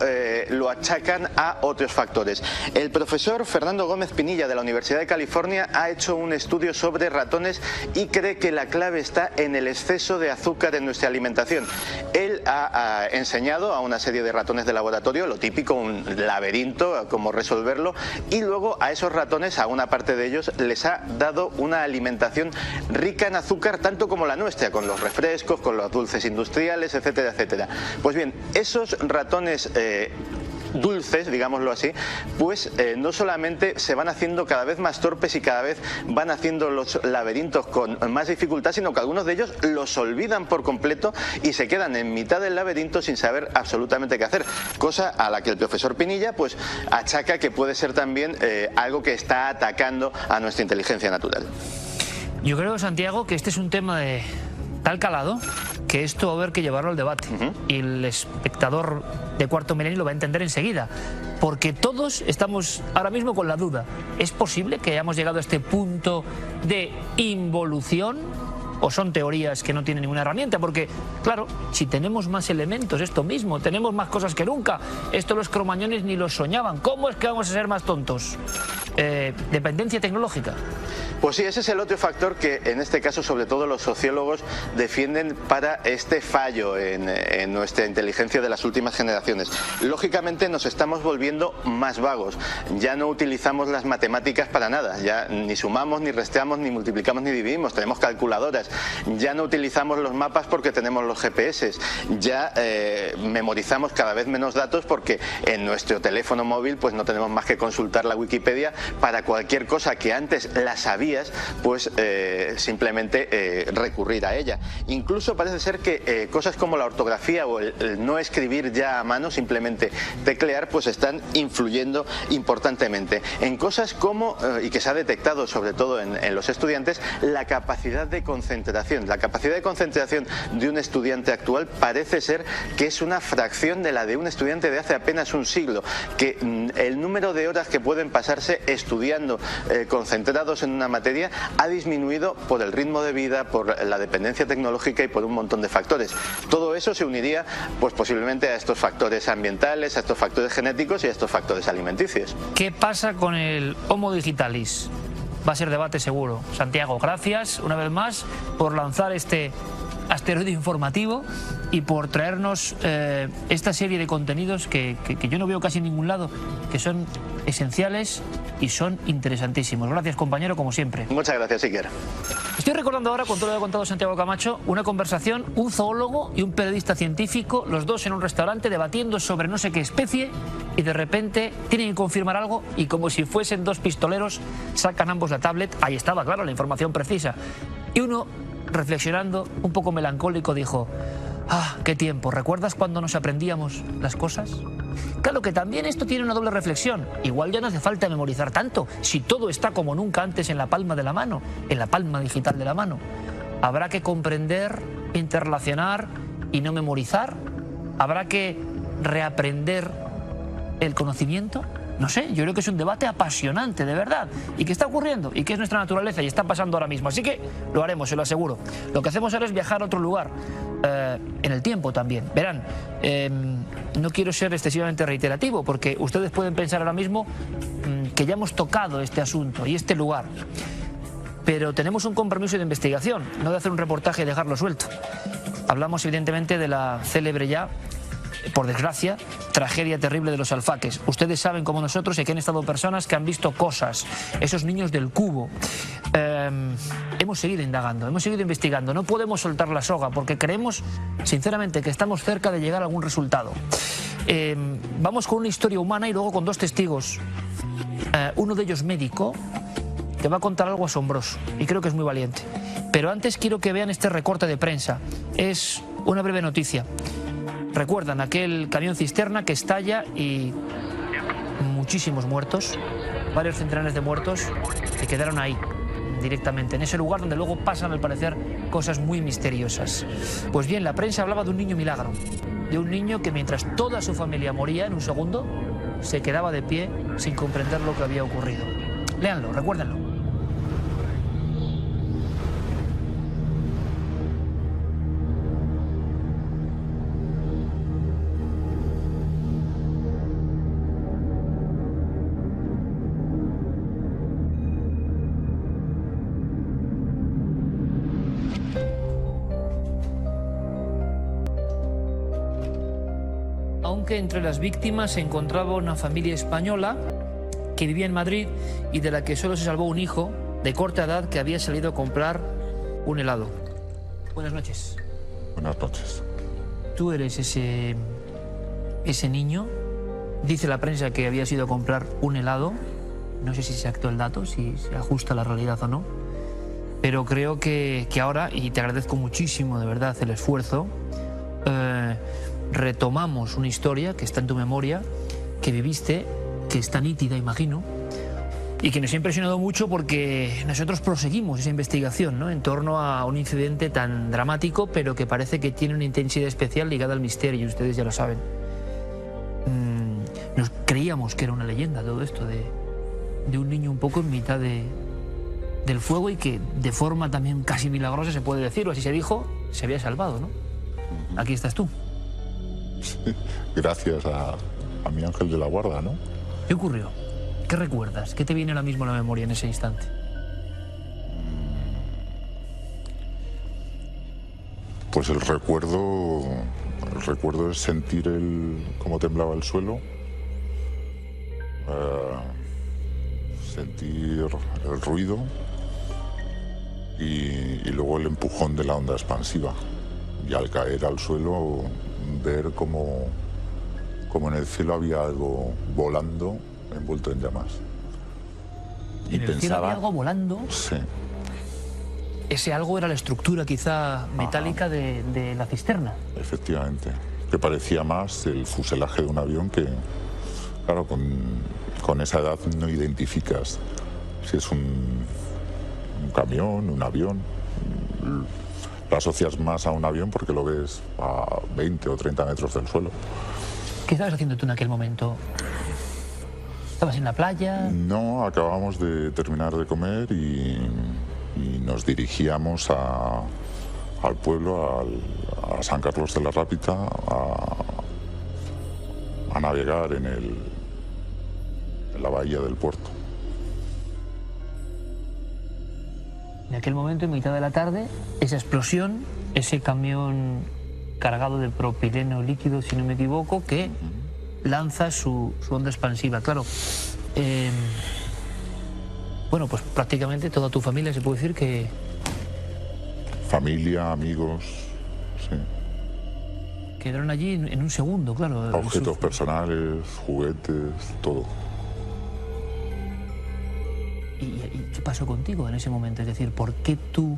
lo achacan a otros factores. El profesor Fernando Gómez Pinilla de la Universidad de California ha hecho un estudio sobre ratones y cree que la clave está en el exceso de azúcar en nuestra alimentación. Él ha enseñado a una serie de ratones de laboratorio, lo típico, un laberinto, cómo resolverlo, y luego a esos ratones, a una parte de ellos, les ha dado una alimentación rica en azúcar, tanto como la nuestra, con los refrescos, con los dulces industriales, etcétera, etcétera. Pues bien, esos ratones dulces, digámoslo así, pues no solamente se van haciendo cada vez más torpes y cada vez van haciendo los laberintos con más dificultad, sino que algunos de ellos los olvidan por completo y se quedan en mitad del laberinto sin saber absolutamente qué hacer, cosa a la que el profesor Pinilla pues achaca que puede ser también algo que está atacando a nuestra inteligencia natural. Yo creo, Santiago, que este es un tema de tal calado que esto va a haber que llevarlo al debate. Y el espectador de Cuarto Milenio lo va a entender enseguida, porque todos estamos ahora mismo con la duda. ¿Es posible que hayamos llegado a este punto de involución? ¿O son teorías que no tienen ninguna herramienta? Porque, claro, si tenemos más elementos, esto mismo, tenemos más cosas que nunca. Esto los cromañones ni los soñaban. ¿Cómo es que vamos a ser más tontos? Dependencia tecnológica. Pues sí, ese es el otro factor que en este caso sobre todo los sociólogos defienden para este fallo en nuestra inteligencia de las últimas generaciones. Lógicamente nos estamos volviendo más vagos, ya no utilizamos las matemáticas para nada, ya ni sumamos, ni restamos, ni multiplicamos, ni dividimos, tenemos calculadoras, carreteras, ya no utilizamos los mapas porque tenemos los GPS, ya memorizamos cada vez menos datos porque en nuestro teléfono móvil pues no tenemos más que consultar la Wikipedia para cualquier cosa que antes la sabías, pues simplemente recurrir a ella. Incluso parece ser que cosas como la ortografía o el no escribir ya a mano, simplemente teclear, pues están influyendo importantemente en cosas como, y que se ha detectado sobre todo en los estudiantes, la capacidad de concentración. La capacidad de concentración de un estudiante actual parece ser que es una fracción de la de un estudiante de hace apenas un siglo, que el número de horas que pueden pasarse estudiando concentrados en una materia ha disminuido por el ritmo de vida, por la dependencia tecnológica y por un montón de factores. Todo eso se uniría pues posiblemente a estos factores ambientales, a estos factores genéticos y a estos factores alimenticios. ¿Qué pasa con el Homo digitalis? Va a ser debate seguro. Santiago, gracias una vez más por lanzar este asteroide informativo y por traernos esta serie de contenidos que yo no veo casi en ningún lado, que son esenciales y son interesantísimos. Gracias, compañero, como siempre. Muchas gracias, Iker. Estoy recordando ahora, con todo lo que ha contado Santiago Camacho, una conversación, un zoólogo y un periodista científico, los dos en un restaurante debatiendo sobre no sé qué especie, y de repente tienen que confirmar algo y como si fuesen dos pistoleros sacan ambos la tablet. Ahí estaba, claro, la información precisa. Y uno, reflexionando, un poco melancólico, dijo: ¡ah, qué tiempo! ¿Recuerdas cuando nos aprendíamos las cosas? Claro que también esto tiene una doble reflexión. Igual ya no hace falta memorizar tanto, si todo está como nunca antes en la palma de la mano, en la palma digital de la mano. Habrá que comprender, interrelacionar y no memorizar. Habrá que reaprender el conocimiento. No sé, yo creo que es un debate apasionante, de verdad, y que está ocurriendo, y que es nuestra naturaleza, y está pasando ahora mismo. Así que lo haremos, se lo aseguro. Lo que hacemos ahora es viajar a otro lugar, en el tiempo también. Verán, no quiero ser excesivamente reiterativo, porque ustedes pueden pensar ahora mismo que ya hemos tocado este asunto y este lugar. Pero tenemos un compromiso de investigación, no de hacer un reportaje y dejarlo suelto. Hablamos evidentemente de la célebre ya, por desgracia, tragedia terrible de los Alfaques. Ustedes saben como nosotros que han estado personas que han visto cosas, esos niños del cubo. Hemos seguido indagando, hemos seguido investigando. No podemos soltar la soga porque creemos sinceramente que estamos cerca de llegar a algún resultado. Vamos con una historia humana y luego con dos testigos. Uno de ellos médico, que va a contar algo asombroso y creo que es muy valiente. Pero antes quiero que vean este recorte de prensa. Es una breve noticia. Recuerdan aquel camión cisterna que estalla y muchísimos muertos, varios centenares de muertos que quedaron ahí directamente, en ese lugar donde luego pasan al parecer cosas muy misteriosas. Pues bien, la prensa hablaba de un niño milagro, de un niño que mientras toda su familia moría en un segundo, se quedaba de pie sin comprender lo que había ocurrido. Léanlo, recuérdenlo. Aunque entre las víctimas se encontraba una familia española que vivía en Madrid y de la que solo se salvó un hijo de corta edad que había salido a comprar un helado. Buenas noches. Buenas noches. Tú eres ese niño. Dice la prensa que había ido a comprar un helado. No sé si se exacto el dato, si se ajusta a la realidad o no. Pero creo que ahora, y te agradezco muchísimo de verdad el esfuerzo, retomamos una historia que está en tu memoria, que viviste, que está nítida, imagino, y que nos ha impresionado mucho porque nosotros proseguimos esa investigación, ¿no?, en torno a un incidente tan dramático, pero que parece que tiene una intensidad especial ligada al misterio, ustedes ya lo saben. Nos creíamos que era una leyenda todo esto de un niño un poco en mitad del fuego y que de forma también casi milagrosa, se puede decir, o así se dijo, se había salvado, ¿no? Aquí estás tú. Sí, gracias a mi ángel de la guarda, ¿no? ¿Qué ocurrió? ¿Qué recuerdas? ¿Qué te viene ahora mismo a la memoria en ese instante? Pues el recuerdo es sentir cómo temblaba el suelo, sentir el ruido y luego el empujón de la onda expansiva. Y al caer al suelo, ver como en el cielo había algo volando envuelto en llamas. Y en el cielo había algo volando. Sí. Ese algo era la estructura quizá metálica de la cisterna. Efectivamente, que parecía más el fuselaje de un avión que, claro, con esa edad no identificas si es un camión, un avión. Lo asocias más a un avión porque lo ves a 20 o 30 metros del suelo. ¿Qué estabas haciendo tú en aquel momento? ¿Estabas en la playa? No, acabamos de terminar de comer y nos dirigíamos al pueblo, a San Carlos de la Rápita, a navegar en la bahía del puerto. En aquel momento, en mitad de la tarde, esa explosión, ese camión cargado de propileno líquido, si no me equivoco, que lanza su onda expansiva. Claro, bueno, pues prácticamente toda tu familia, se puede decir que... Familia, amigos, sí. Quedaron allí en un segundo, claro. Objetos personales, juguetes, todo. ¿Y qué pasó contigo en ese momento? Es decir, ¿por qué tú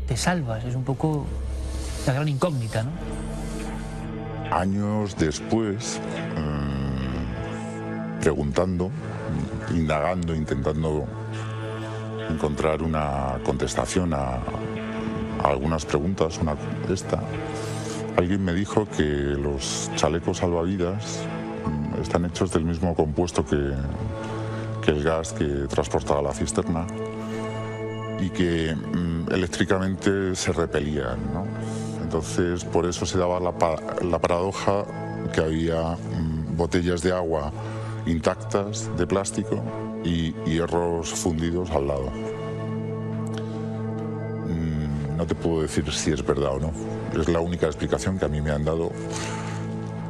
te salvas? Es un poco la gran incógnita, ¿no? Años después, preguntando, indagando, intentando encontrar una contestación a algunas preguntas, alguien me dijo que los chalecos salvavidas están hechos del mismo compuesto que el gas que transportaba la cisterna y que eléctricamente se repelían, ¿no? Entonces, por eso se daba la paradoja que había botellas de agua intactas de plástico y hierros fundidos al lado. No te puedo decir si es verdad o no. Es la única explicación que a mí me han dado.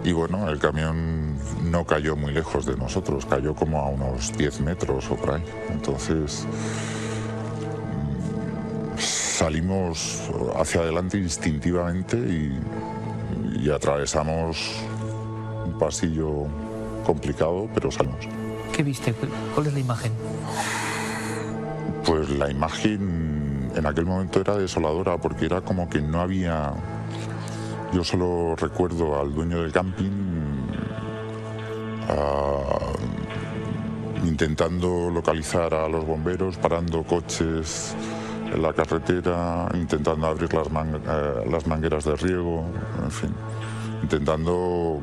Y bueno, el camión no cayó muy lejos de nosotros, cayó como a unos 10 metros o por ahí. Entonces salimos hacia adelante instintivamente y atravesamos un pasillo complicado, pero salimos. ¿Qué viste? ¿Cuál es la imagen? Pues la imagen en aquel momento era desoladora porque era como que no había... Yo solo recuerdo al dueño del camping intentando localizar a los bomberos, parando coches en la carretera, intentando abrir las mangueras de riego, en fin, intentando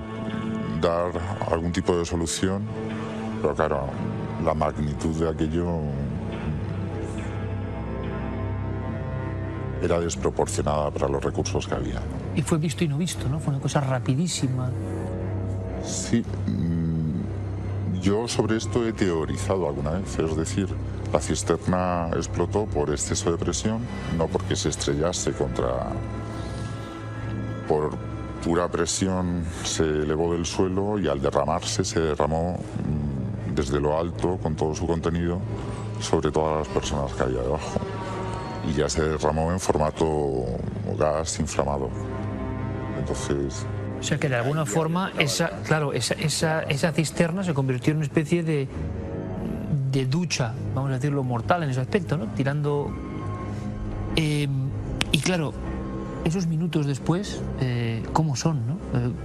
dar algún tipo de solución, pero claro, la magnitud de aquello era desproporcionada para los recursos que había, ¿no? Y fue visto y no visto, ¿no? Fue una cosa rapidísima. Sí, yo sobre esto he teorizado alguna vez, es decir, la cisterna explotó por exceso de presión, no porque se estrellase por pura presión se elevó del suelo y al derramarse se derramó desde lo alto con todo su contenido sobre todas las personas que había debajo. Y ya se derramó en formato gas inflamado. Entonces... O sea que de alguna forma esa cisterna se convirtió en una especie de ducha, vamos a decirlo, mortal en ese aspecto, ¿no? Tirando... y claro, esos minutos después, ¿cómo son, no?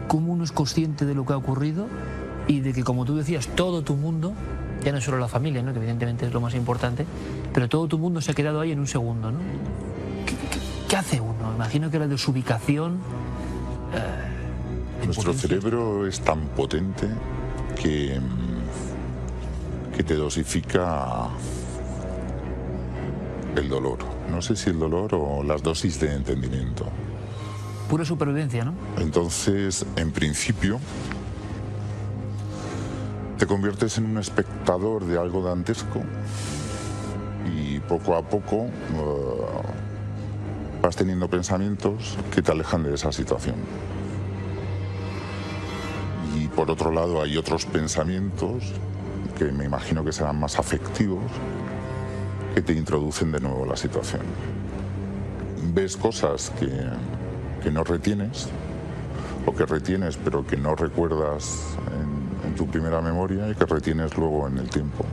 ¿Cómo uno es consciente de lo que ha ocurrido y de que, como tú decías, todo tu mundo, ya no solo la familia, ¿no? Que evidentemente es lo más importante, pero todo tu mundo se ha quedado ahí en un segundo, ¿no? ¿Qué hace uno? Imagino que la desubicación... Nuestro cerebro es tan potente que te dosifica el dolor. No sé si el dolor o las dosis de entendimiento. Pura supervivencia, ¿no? Entonces, en principio, te conviertes en un espectador de algo dantesco y poco a poco vas teniendo pensamientos que te alejan de esa situación. Y por otro lado hay otros pensamientos que me imagino que serán más afectivos, que te introducen de nuevo la situación. Ves cosas que no retienes, o que retienes pero que no recuerdas en tu primera memoria y que retienes luego en el tiempo.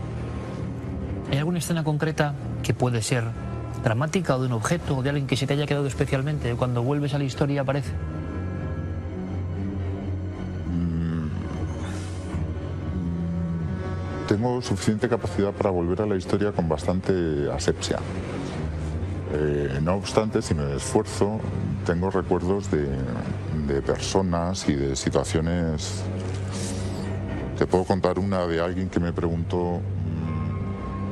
¿Hay alguna escena concreta que puede ser dramática o de un objeto o de alguien que se te haya quedado especialmente cuando vuelves a la historia aparece? Tengo suficiente capacidad para volver a la historia con bastante asepsia. No obstante, si me esfuerzo, tengo recuerdos de personas y de situaciones. Te puedo contar una de alguien que me preguntó,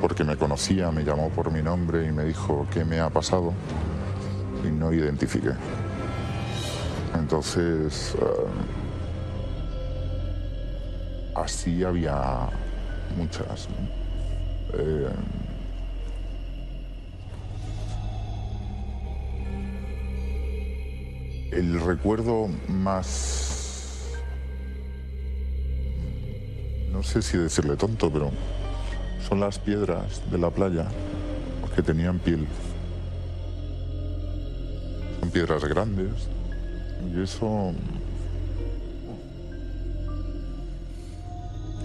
porque me conocía, me llamó por mi nombre y me dijo qué me ha pasado y no identifiqué. Entonces, así había muchas. El recuerdo más, no sé si decirle tonto, pero son las piedras de la playa que tenían piel. Son piedras grandes y eso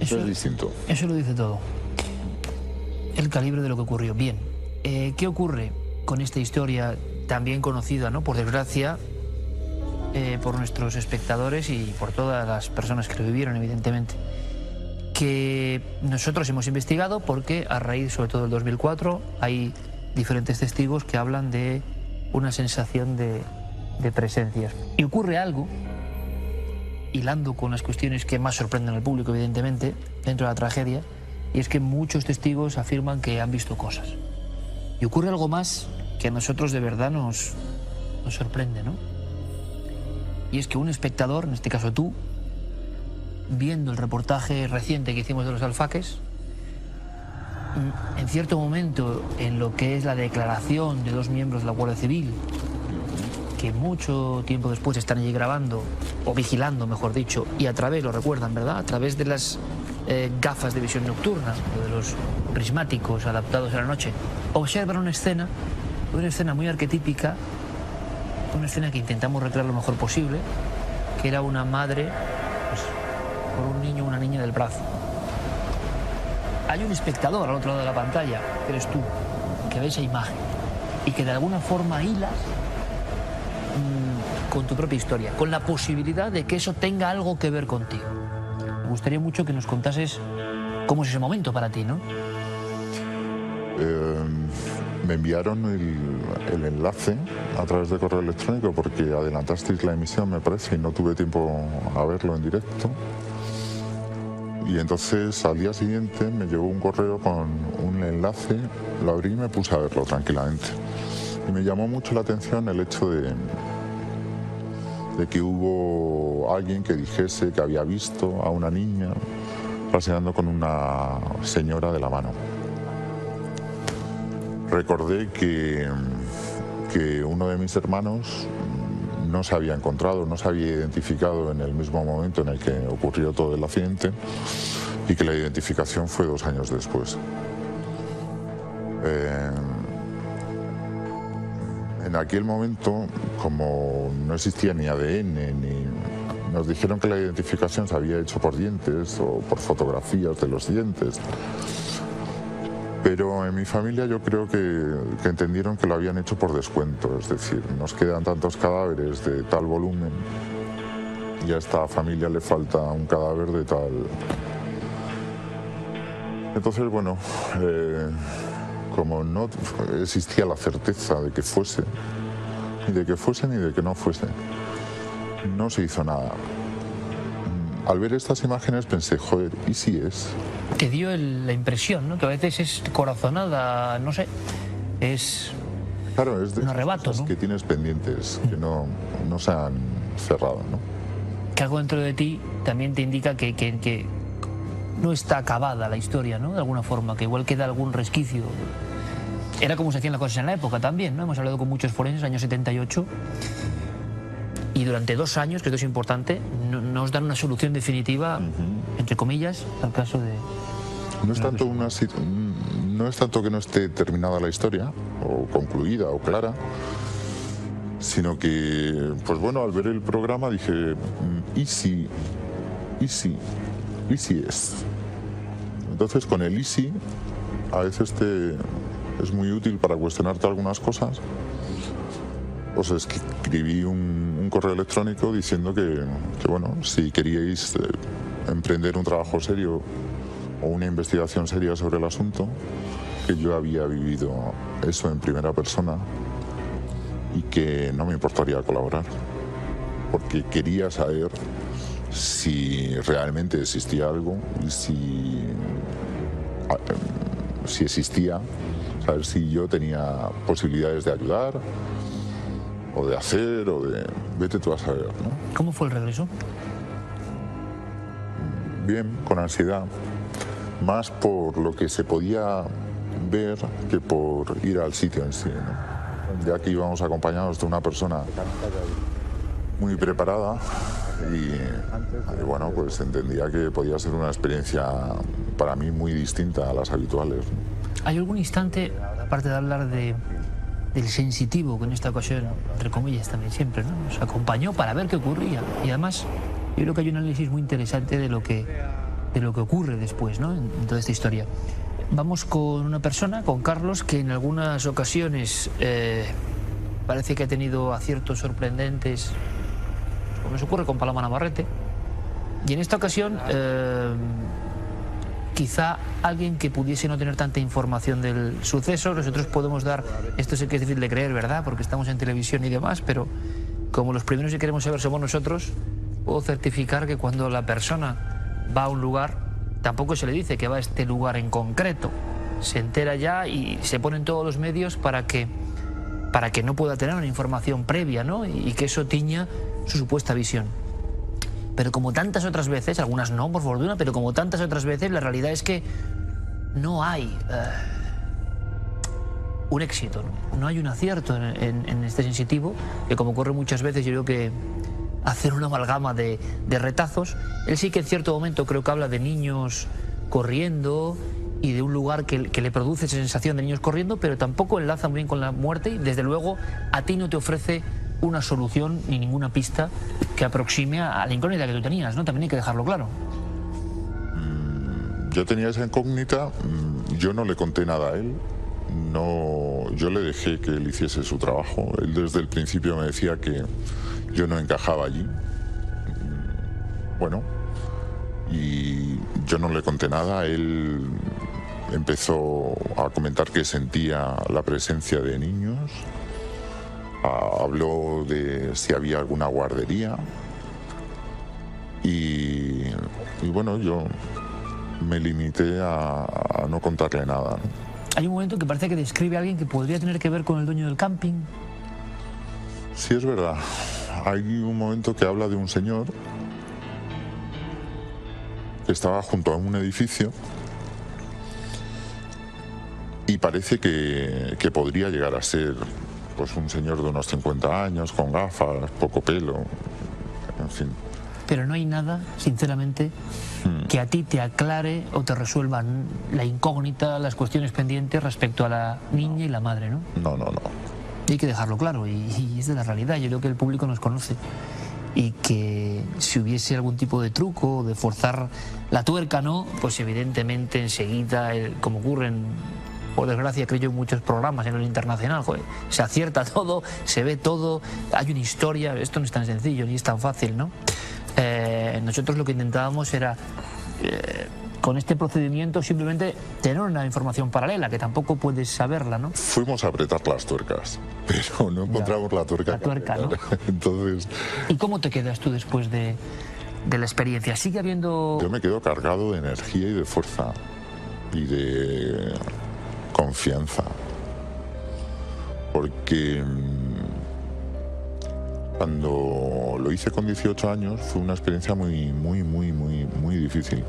es distinto. Eso lo dice todo. El calibre de lo que ocurrió. Bien, ¿qué ocurre con esta historia también conocida, ¿no? Por desgracia, por nuestros espectadores y por todas las personas que lo vivieron, evidentemente? Que nosotros hemos investigado porque a raíz, sobre todo del 2004, hay diferentes testigos que hablan de una sensación de presencias. Y ocurre algo, hilando con las cuestiones que más sorprenden al público, evidentemente, dentro de la tragedia, y es que muchos testigos afirman que han visto cosas. Y ocurre algo más que a nosotros de verdad nos sorprende, ¿no? Y es que un espectador, en este caso tú, viendo el reportaje reciente que hicimos de los alfaques, en cierto momento, en lo que es la declaración de dos miembros de la Guardia Civil, que mucho tiempo después están allí grabando, o vigilando, mejor dicho, y a través, lo recuerdan, ¿verdad?, a través de las gafas de visión nocturna, o de los prismáticos adaptados a la noche, observan una escena muy arquetípica, una escena que intentamos recrear lo mejor posible, que era una madre, pues, por un niño o una niña del brazo. Hay un espectador al otro lado de la pantalla, que eres tú, que ve esa imagen y que de alguna forma hilas con tu propia historia, con la posibilidad de que eso tenga algo que ver contigo. Me gustaría mucho que nos contases cómo es ese momento para ti, ¿no? Me enviaron el enlace a través de correo electrónico porque adelantasteis la emisión, me parece, y no tuve tiempo a verlo en directo. Y entonces al día siguiente me llegó un correo con un enlace, lo abrí y me puse a verlo tranquilamente. Y me llamó mucho la atención el hecho de que hubo alguien que dijese que había visto a una niña paseando con una señora de la mano. Recordé que uno de mis hermanos no se había encontrado, no se había identificado en el mismo momento en el que ocurrió todo el accidente y que la identificación fue 2 años después. En aquel momento, como no existía ni ADN, nos dijeron que la identificación se había hecho por dientes o por fotografías de los dientes. Pero en mi familia yo creo que entendieron que lo habían hecho por descuento, es decir, nos quedan tantos cadáveres de tal volumen y a esta familia le falta un cadáver de tal. Entonces, bueno, como no existía la certeza de que fuese, ni de que fuese ni de que no fuese, no se hizo nada. Al ver estas imágenes pensé, joder, ¿y si es? Te dio la impresión, ¿no?, que a veces es corazonada, no sé, es claro, es de un arrebato, ¿no?, que tienes pendientes, que no se han cerrado, ¿no? Que algo dentro de ti también te indica que no está acabada la historia, ¿no?, de alguna forma, que igual queda algún resquicio. Era como se hacían las cosas en la época también, ¿no? Hemos hablado con muchos forenses, año 78, y durante 2 años, que esto es importante, nos dan una solución definitiva, entre comillas, al caso de... No es tanto no es tanto que no esté terminada la historia, o concluida, o clara, sino que, pues bueno, al ver el programa dije, easy es. Entonces con el easy a veces es muy útil para cuestionarte algunas cosas. Os escribí un correo electrónico diciendo que bueno, si queríais emprender un trabajo serio o una investigación seria sobre el asunto, que yo había vivido eso en primera persona y que no me importaría colaborar, porque quería saber si realmente existía algo y si existía, saber si yo tenía posibilidades de ayudar o de hacer o de... vete tú a saber, ¿no? ¿Cómo fue el regreso? Bien, con ansiedad, más por lo que se podía ver que por ir al sitio en sí, ¿no? Ya que íbamos acompañados de una persona muy preparada y bueno, pues entendía que podía ser una experiencia para mí muy distinta a las habituales, ¿no? ¿Hay algún instante, aparte de hablar del sensitivo, que en esta ocasión, entre comillas también siempre, ¿no?, nos acompañó para ver qué ocurría? Y además, yo creo que hay un análisis muy interesante de lo que ocurre después, ¿no?, en toda esta historia. Vamos con una persona, con Carlos, que en algunas ocasiones parece que ha tenido aciertos sorprendentes, como nos ocurre con Paloma Navarrete, y en esta ocasión quizá alguien que pudiese no tener tanta información del suceso. Nosotros podemos dar, esto sé que es difícil de creer, ¿verdad?, porque estamos en televisión y demás, pero como los primeros que queremos saber somos nosotros, puedo certificar que cuando la persona va a un lugar, tampoco se le dice que va a este lugar en concreto. Se entera ya y se ponen todos los medios para que no pueda tener una información previa, ¿no?, y que eso tiña su supuesta visión. Pero como tantas otras veces, algunas no por fortuna, pero como tantas otras veces, la realidad es que no hay un éxito, no hay un acierto en este sensitivo, que como ocurre muchas veces, yo creo que hacer una amalgama de retazos. Él sí que en cierto momento creo que habla de niños corriendo y de un lugar que le produce esa sensación de niños corriendo, pero tampoco enlaza muy bien con la muerte y desde luego a ti no te ofrece una solución ni ninguna pista que aproxime a la incógnita que tú tenías, ¿no? También hay que dejarlo claro. Yo tenía esa incógnita, yo no le conté nada a él, yo le dejé que él hiciese su trabajo. Él desde el principio me decía que yo no encajaba allí. Bueno, y yo no le conté nada. Él empezó a comentar que sentía la presencia de niños, habló de si había alguna guardería y bueno, yo me limité a no contarle nada, ¿no? Hay un momento que parece que describe a alguien que podría tener que ver con el dueño del camping. Sí, es verdad. Hay un momento que habla de un señor que estaba junto a un edificio y parece que podría llegar a ser pues un señor de unos 50 años, con gafas, poco pelo, en fin. Pero no hay nada, sinceramente, que a ti te aclare o te resuelva la incógnita, las cuestiones pendientes respecto a la niña y la madre, ¿no? No. Y hay que dejarlo claro, y es de la realidad. Yo creo que el público nos conoce y que si hubiese algún tipo de truco, de forzar la tuerca, ¿no?, pues evidentemente enseguida, como ocurre por desgracia, creo yo, en muchos programas en el internacional, joder, se acierta todo, se ve todo, hay una historia. Esto no es tan sencillo ni es tan fácil, ¿no? Nosotros lo que intentábamos era, con este procedimiento, simplemente tener una información paralela, que tampoco puedes saberla, ¿no? Fuimos a apretar las tuercas, pero no encontramos la tuerca. La tuerca, ¿no? Entonces... ¿Y cómo te quedas tú después de la experiencia? ¿Sigue habiendo...? Yo me quedo cargado de energía y de fuerza y de confianza, porque cuando lo hice con 18 años fue una experiencia muy difícil,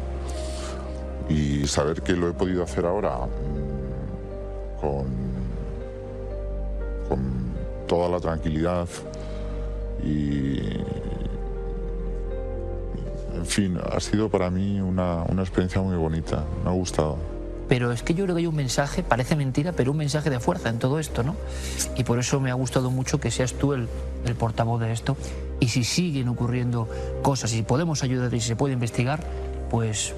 y saber que lo he podido hacer ahora con toda la tranquilidad y, en fin, ha sido para mí una experiencia muy bonita, me ha gustado. pero es que yo creo que hay un mensaje, parece mentira, pero un mensaje de fuerza en todo esto, ¿no? Y por eso me ha gustado mucho que seas tú el portavoz de esto. Y si siguen ocurriendo cosas, y si podemos ayudar y si se puede investigar, pues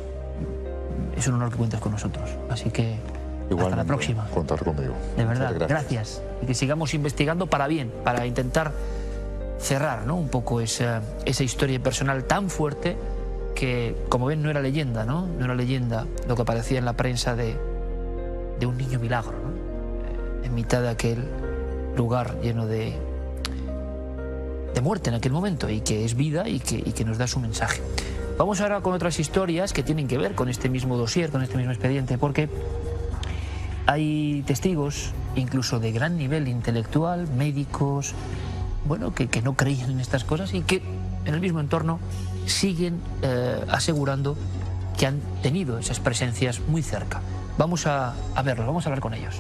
es un honor que cuentes con nosotros. Así que hasta la próxima. Contar conmigo. De verdad, gracias. Y que sigamos investigando para bien, para intentar cerrar, ¿no?, un poco esa historia personal tan fuerte que, como ven, no era leyenda, ¿no? No era leyenda lo que aparecía en la prensa de un niño milagro, ¿no? En mitad de aquel lugar lleno de muerte en aquel momento, y que es vida y que nos da su mensaje. Vamos ahora con otras historias que tienen que ver con este mismo dossier, con este mismo expediente, porque hay testigos, incluso de gran nivel intelectual, médicos, bueno, que no creían en estas cosas y que en el mismo entorno siguen asegurando que han tenido esas presencias muy cerca. Vamos a verlos, vamos a hablar con ellos.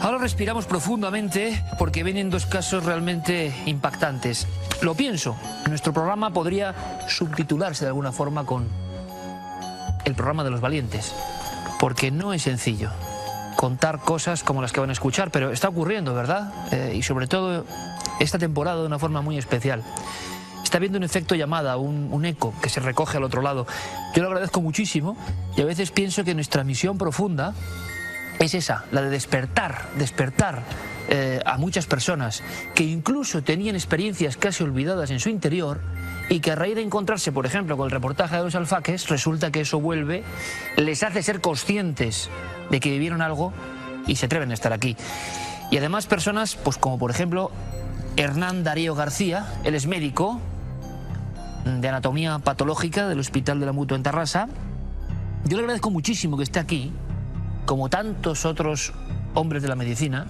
Ahora respiramos profundamente porque vienen dos casos realmente impactantes. Lo pienso, nuestro programa podría subtitularse de alguna forma con el programa de los valientes, porque no es sencillo contar cosas como las que van a escuchar, pero está ocurriendo, ¿verdad? Y sobre todo esta temporada de una forma muy especial. Está habiendo un efecto llamada, un eco que se recoge al otro lado. Yo lo agradezco muchísimo y a veces pienso que nuestra misión profunda es esa, la de despertar a muchas personas que incluso tenían experiencias casi olvidadas en su interior y que a raíz de encontrarse, por ejemplo, con el reportaje de los alfaques, resulta que eso vuelve, les hace ser conscientes de que vivieron algo y se atreven a estar aquí. Y además personas, pues como por ejemplo Hernán Darío García, él es médico de anatomía patológica del Hospital de la Mutua en Tarrasa. Yo le agradezco muchísimo que esté aquí, como tantos otros hombres de la medicina,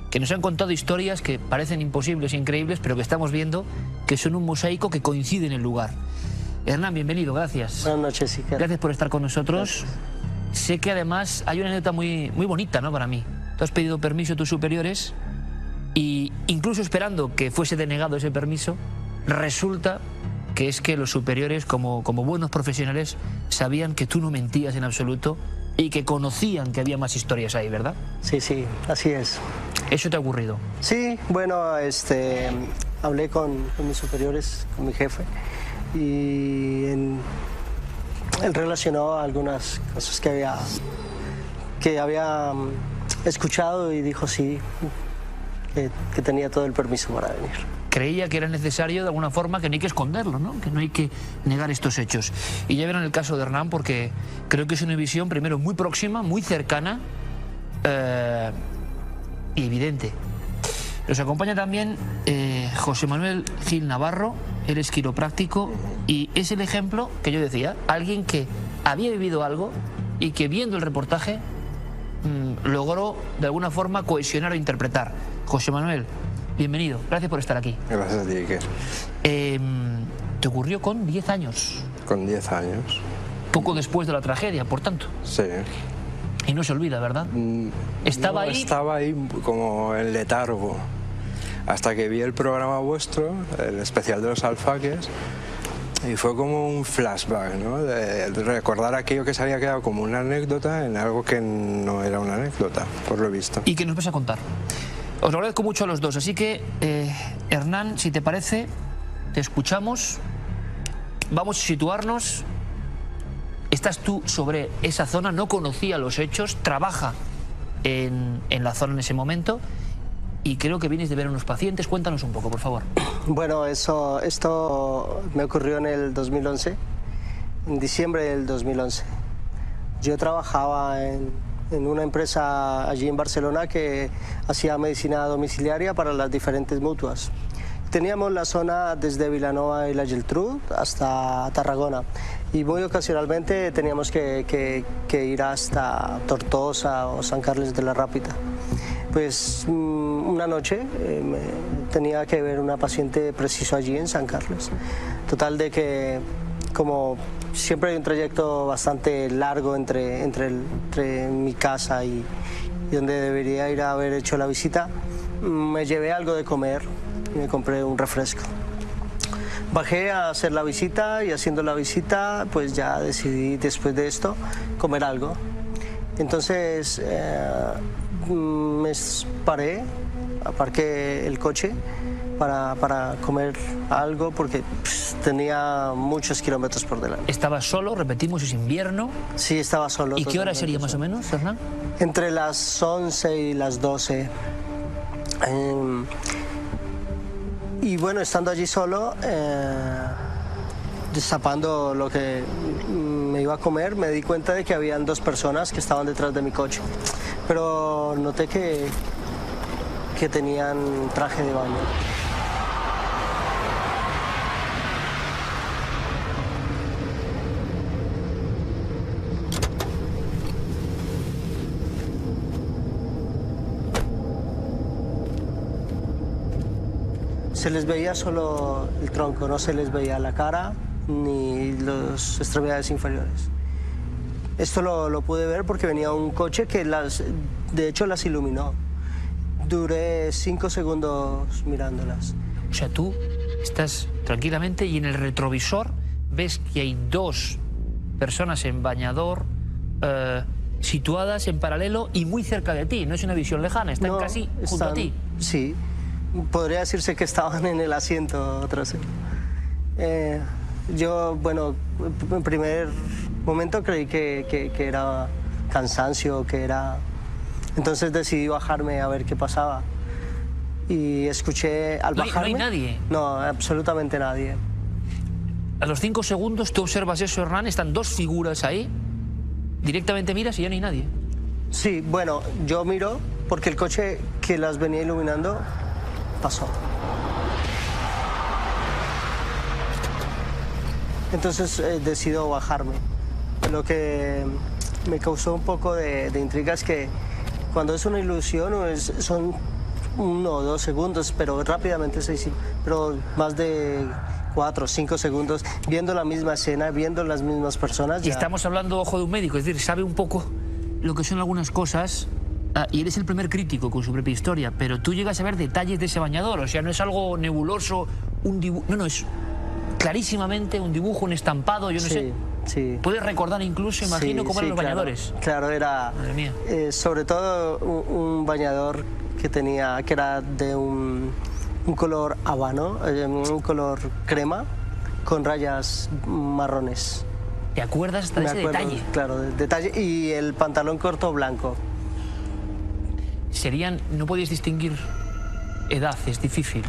que nos han contado historias que parecen imposibles e increíbles, pero que estamos viendo que son un mosaico que coincide en el lugar. Hernán, bienvenido, gracias. Buenas noches, Iker. Gracias por estar con nosotros. Gracias. Sé que además hay una anécdota muy bonita, ¿no?, para mí. Tú has pedido permiso a tus superiores y incluso esperando que fuese denegado ese permiso, resulta que es que los superiores, como buenos profesionales, sabían que tú no mentías en absoluto y que conocían que había más historias ahí, ¿verdad? Sí, sí, así es. ¿Eso te ha ocurrido? Sí, bueno, hablé con mis superiores, con mi jefe, y él relacionó algunas cosas que había escuchado y dijo sí, que tenía todo el permiso para venir. Creía que era necesario de alguna forma, que no hay que esconderlo, ¿no?, que no hay que negar estos hechos. Y ya verán el caso de Hernán, porque creo que es una visión primero muy próxima, muy cercana y evidente. Nos acompaña también José Manuel Gil Navarro, él es quiropráctico y es el ejemplo que yo decía, alguien que había vivido algo y que viendo el reportaje logró de alguna forma cohesionar o interpretar. José Manuel, bienvenido, gracias por estar aquí. Gracias a ti, Iker. Te ocurrió con 10 años. Con 10 años. Poco después de la tragedia, por tanto. Sí. Y no se olvida, ¿verdad? Estaba ahí. Estaba ahí como en letargo. Hasta que vi el programa vuestro, el especial de los alfaques, y fue como un flashback, ¿no? De recordar aquello que se había quedado como una anécdota en algo que no era una anécdota, por lo visto. ¿Y que nos vas a contar? Os lo agradezco mucho a los dos, así que, Hernán, si te parece, te escuchamos, vamos a situarnos. Estás tú sobre esa zona, no conocía los hechos, trabaja en la zona en ese momento y creo que vienes de ver a unos pacientes. Cuéntanos un poco, por favor. Bueno, esto me ocurrió en el 2011, en diciembre del 2011. Yo trabajaba en una empresa allí en Barcelona que hacía medicina domiciliaria para las diferentes mutuas. Teníamos la zona desde Vilanova y la Geltrú hasta Tarragona. Y muy ocasionalmente teníamos que ir hasta Tortosa o San Carles de la Rápida. Pues una noche tenía que ver una paciente preciso allí en San Carles. Total de que, como siempre hay un trayecto bastante largo entre mi casa y donde debería ir a haber hecho la visita, me llevé algo de comer y me compré un refresco. Bajé a hacer la visita y haciendo la visita pues ya decidí después de esto comer algo. Entonces me paré, aparqué el coche para comer algo porque tenía muchos kilómetros por delante. ¿Estabas solo? Repetimos, es invierno. Sí, estaba solo. ¿Y qué hora sería más o menos, Hernán? Entre las 11 y las 12. Y bueno, estando allí solo, destapando lo que me iba a comer, me di cuenta de que habían 2 personas que estaban detrás de mi coche. Pero noté que tenían traje de baño. Se les veía solo el tronco, no se les veía la cara ni las extremidades inferiores. Esto lo pude ver porque venía un coche que de hecho las iluminó. Duré 5 segundos mirándolas. O sea, tú estás tranquilamente y en el retrovisor ves que hay 2 personas en bañador situadas en paralelo y muy cerca de ti. No es una visión lejana, están casi junto a ti. Sí. Podría decirse que estaban en el asiento trasero. Yo, bueno, en primer momento creí que era cansancio, que era... Entonces decidí bajarme a ver qué pasaba. Y escuché al bajarme... ¿No hay nadie? No, absolutamente nadie. A los 5 segundos tú observas eso, Hernán, están 2 figuras ahí, directamente miras y ya no hay nadie. Sí, bueno, yo miro porque el coche que las venía iluminando pasó. Entonces decido bajarme. Lo que me causó un poco de intriga es que cuando es una ilusión son 1 o 2 segundos, pero rápidamente pero más de 4 o 5 segundos viendo la misma escena, viendo las mismas personas. Y estamos hablando, ojo, de un médico, es decir, sabe un poco lo que son algunas cosas. Y eres el primer crítico con su propia historia, pero tú llegas a ver detalles de ese bañador, o sea, no es algo nebuloso, un dibujo, no, es clarísimamente un dibujo, un estampado, yo no sé. Sí. Puedes recordar incluso, imagino, cómo eran los bañadores. Claro, era sobre todo un bañador que era de un color habano, un color crema, con rayas marrones. ¿Te acuerdas de ese detalle? Claro, detalle, y el pantalón corto blanco. No podías distinguir edad, es difícil.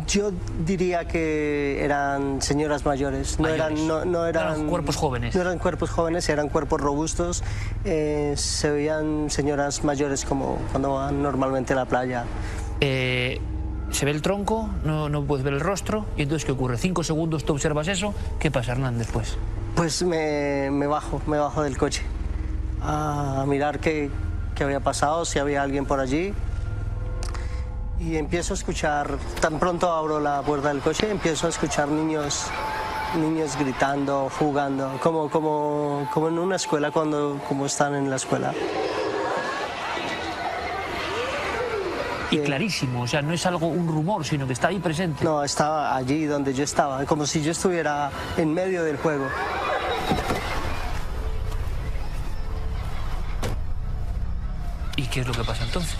Yo diría que eran señoras mayores, no eran cuerpos jóvenes. No eran cuerpos jóvenes, eran cuerpos robustos, se veían señoras mayores como cuando van normalmente a la playa. Se ve el tronco, no puedes ver el rostro, y entonces ¿qué ocurre? 5 segundos tú observas eso, ¿qué pasa, Hernán, después? Pues me bajo del coche a mirar qué había pasado, si había alguien por allí. Y empiezo a escuchar, tan pronto abro la puerta del coche, empiezo a escuchar niños gritando, jugando, como en una escuela, como están en la escuela. Y clarísimo, o sea, no es un rumor, sino que está ahí presente. No, estaba allí donde yo estaba, como si yo estuviera en medio del juego. ¿Y qué es lo que pasa entonces?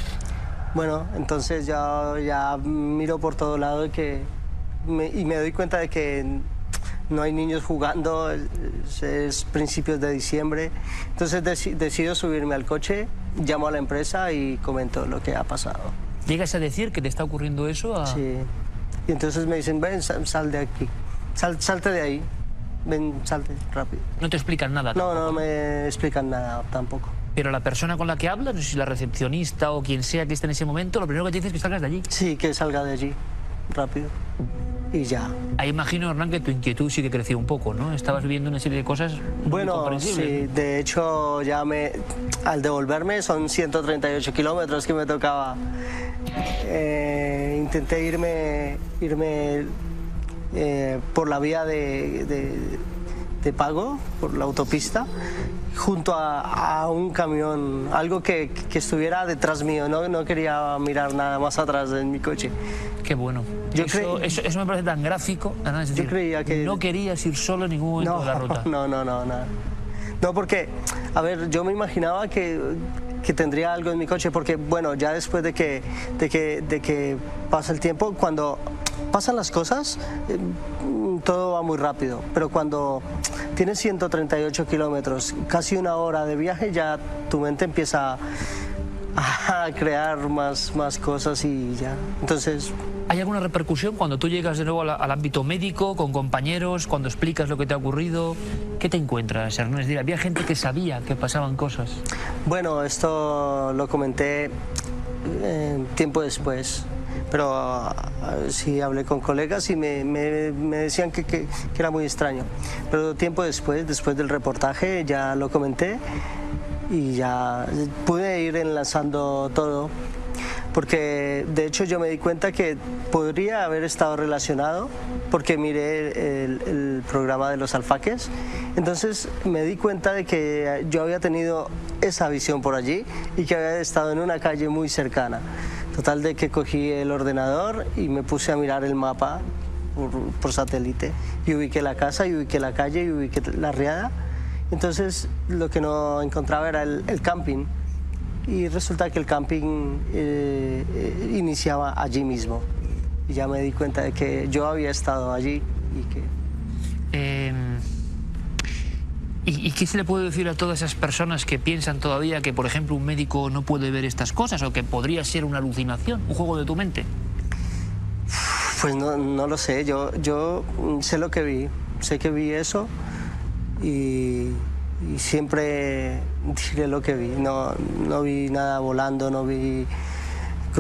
Bueno, entonces ya miro por todo lado y me doy cuenta de que no hay niños jugando, es principios de diciembre. Entonces decido subirme al coche, llamo a la empresa y comento lo que ha pasado. ¿Llegas a decir que te está ocurriendo eso? Sí. Y entonces me dicen, ven, sal de aquí, salte de ahí, ven, salte rápido. ¿No te explican nada tampoco? No me explican nada tampoco. Pero la persona con la que hablas, no sé si la recepcionista o quien sea que esté en ese momento, lo primero que te dice es que salgas de allí. Sí, que salga de allí, rápido. y ya. Ahí imagino, Hernán, que tu inquietud sí que creció un poco, ¿no? Estabas viviendo una serie de cosas muy comprensibles. Sí, de hecho ya al devolverme son 138 kilómetros que me tocaba. Intenté irme por la vía de pago, por la autopista, junto a un camión, algo que estuviera detrás mío, no quería mirar nada más atrás en mi coche. Qué bueno. Eso me parece tan gráfico. Es decir, yo creía que... No querías ir solo en ningún momento de la ruta. No, porque, a ver, yo me imaginaba que tendría algo en mi coche, porque, bueno, ya después de que pasa el tiempo, cuando pasan las cosas, todo va muy rápido, pero cuando tienes 138 kilómetros, casi una hora de viaje, ya tu mente empieza a crear más cosas y ya. Entonces... ¿Hay alguna repercusión cuando tú llegas de nuevo al ámbito médico, con compañeros, cuando explicas lo que te ha ocurrido? ¿Qué te encuentras, Hernán? Es decir, ¿había gente que sabía que pasaban cosas? Bueno, esto lo comenté tiempo después, pero sí hablé con colegas y me decían que era muy extraño. Pero tiempo después del reportaje, ya lo comenté y ya pude ir enlazando todo. Porque de hecho yo me di cuenta que podría haber estado relacionado, porque miré el programa de los alfaques, entonces me di cuenta de que yo había tenido esa visión por allí y que había estado en una calle muy cercana. Total de que cogí el ordenador y me puse a mirar el mapa por satélite y ubiqué la casa y ubiqué la calle y ubiqué la riada. Entonces lo que no encontraba era el camping. Y resulta que el camping iniciaba allí mismo. Y ya me di cuenta de que yo había estado allí y que... ¿Y qué se le puede decir a todas esas personas que piensan todavía que, por ejemplo, un médico no puede ver estas cosas o que podría ser una alucinación, un juego de tu mente? Pues no lo sé, yo sé lo que vi, sé que vi eso y siempre diré lo que vi. No vi nada volando, no vi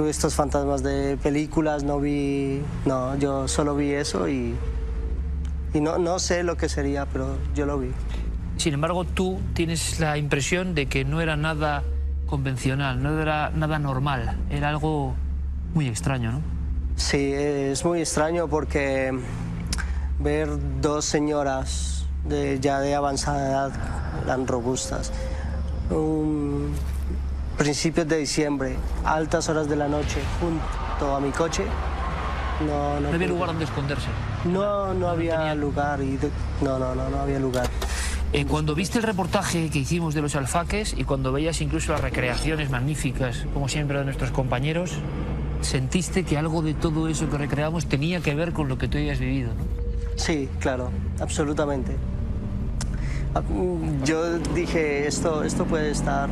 estos fantasmas de películas, yo solo vi eso y no sé lo que sería, pero yo lo vi. Sin embargo, tú tienes la impresión de que no era nada convencional, no era nada normal, era algo muy extraño, ¿no? Sí, es muy extraño porque ver dos señoras ya de avanzada edad, tan robustas, principios de diciembre, altas horas de la noche, junto a mi coche, no había lugar donde esconderse. No había lugar, no había lugar. Cuando viste el reportaje que hicimos de los alfaques y cuando veías incluso las recreaciones magníficas, como siempre, de nuestros compañeros, ¿sentiste que algo de todo eso que recreamos tenía que ver con lo que tú habías vivido, ¿no? Sí, claro, absolutamente. Yo dije, esto puede estar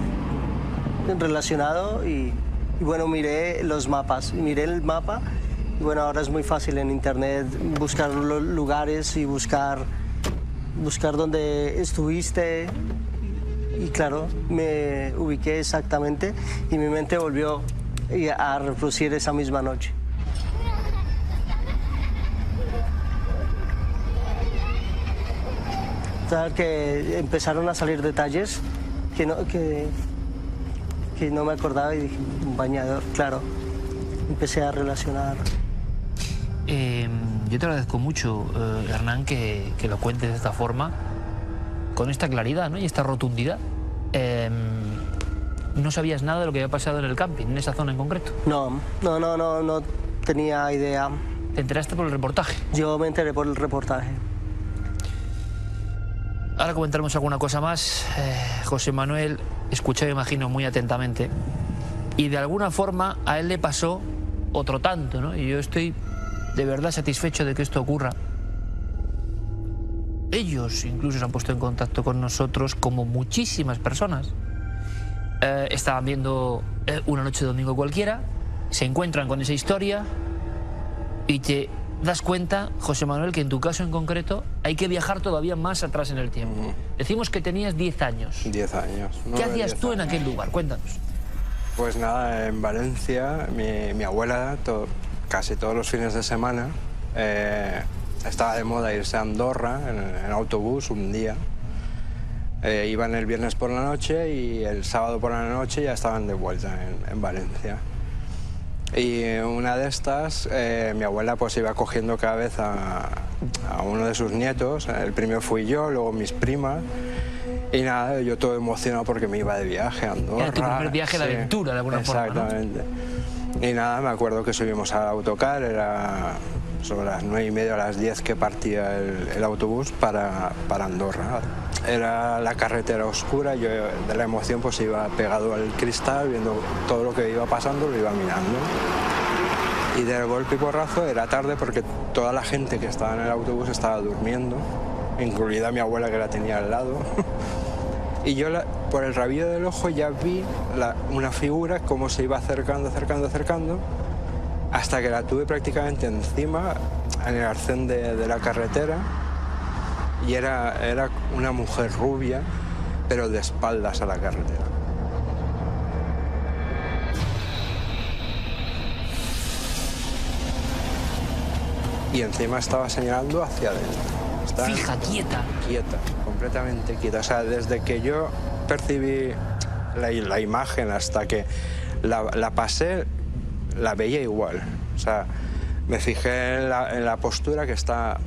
relacionado y bueno, miré los mapas, miré el mapa y bueno, ahora es muy fácil en internet buscar los lugares y buscar dónde estuviste y claro, me ubiqué exactamente y mi mente volvió a reproducir esa misma noche. Que empezaron a salir detalles que no me acordaba y dije, un bañador, claro, empecé a relacionar. Yo te agradezco mucho, Hernán, que lo cuentes de esta forma, con esta claridad, ¿no? Y esta rotundidad. ¿No sabías nada de lo que había pasado en el camping, en esa zona en concreto? No tenía idea. ¿Te enteraste por el reportaje? Yo me enteré por el reportaje. Ahora comentaremos alguna cosa más. José Manuel escuchó, me imagino, muy atentamente. Y de alguna forma a él le pasó otro tanto, ¿no? Y yo estoy de verdad satisfecho de que esto ocurra. Ellos incluso se han puesto en contacto con nosotros, como muchísimas personas. Estaban viendo una noche de domingo cualquiera, se encuentran con esa historia y te das cuenta, José Manuel, que en tu caso en concreto hay que viajar todavía más atrás en el tiempo. Decimos que tenías 10 años. 10 años. ¿Qué hacías tú en aquel lugar? Cuéntanos. Pues nada, en Valencia, mi abuela casi todos los fines de semana estaba de moda irse a Andorra en autobús un día. Iban el viernes por la noche y el sábado por la noche ya estaban de vuelta en Valencia. Y una de estas, mi abuela pues iba cogiendo cada vez a uno de sus nietos. El primero fui yo, luego mis primas. Y nada, yo todo emocionado porque me iba de viaje a Andorra. Era tu primer viaje de aventura, de alguna forma, ¿no? Exactamente. Y nada, me acuerdo que subimos al autocar, era sobre las 9:30 a las 10 que partía el autobús para Andorra. Era la carretera oscura, yo de la emoción pues iba pegado al cristal, viendo todo lo que iba pasando, lo iba mirando. Y de golpe y porrazo era tarde porque toda la gente que estaba en el autobús estaba durmiendo, incluida mi abuela que la tenía al lado. Y yo por el rabillo del ojo ya vi una figura como se iba acercando, hasta que la tuve prácticamente encima, en el arcén de la carretera. Y era una mujer rubia, pero de espaldas a la carretera. Y encima estaba señalando hacia adentro. Estaba fija, quieta. Quieta, completamente quieta. O sea, desde que yo percibí la imagen hasta que la pasé, la veía igual. O sea, me fijé en la postura que está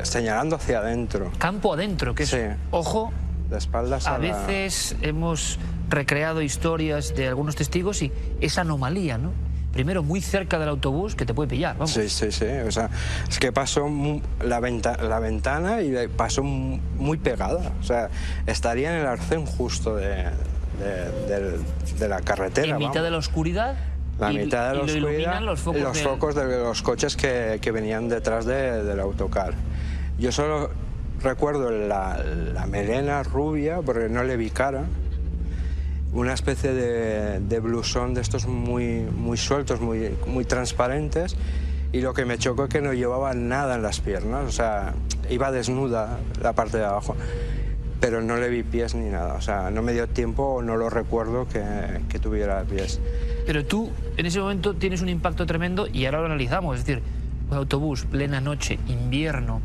señalando hacia adentro. Campo adentro, que es, sí, ojo, de espaldas a veces hemos recreado historias de algunos testigos y esa anomalía, ¿no? Primero, muy cerca del autobús, que te puede pillar, vamos. Sí, sí, sí. O sea, es que pasó la ventana y pasó muy pegada. O sea, estaría en el arcén justo de la carretera. En mitad de la oscuridad. La mitad de la oscuridad, los focos de los coches que venían detrás del autocar. Yo solo recuerdo la melena rubia, porque no le vi cara, una especie de blusón de estos muy sueltos, muy transparentes, y lo que me chocó es que no llevaba nada en las piernas, o sea, iba desnuda la parte de abajo, pero no le vi pies ni nada, o sea, no me dio tiempo, no lo recuerdo que tuviera pies. Pero tú, en ese momento, tienes un impacto tremendo y ahora lo analizamos. Es decir, un autobús, plena noche, invierno,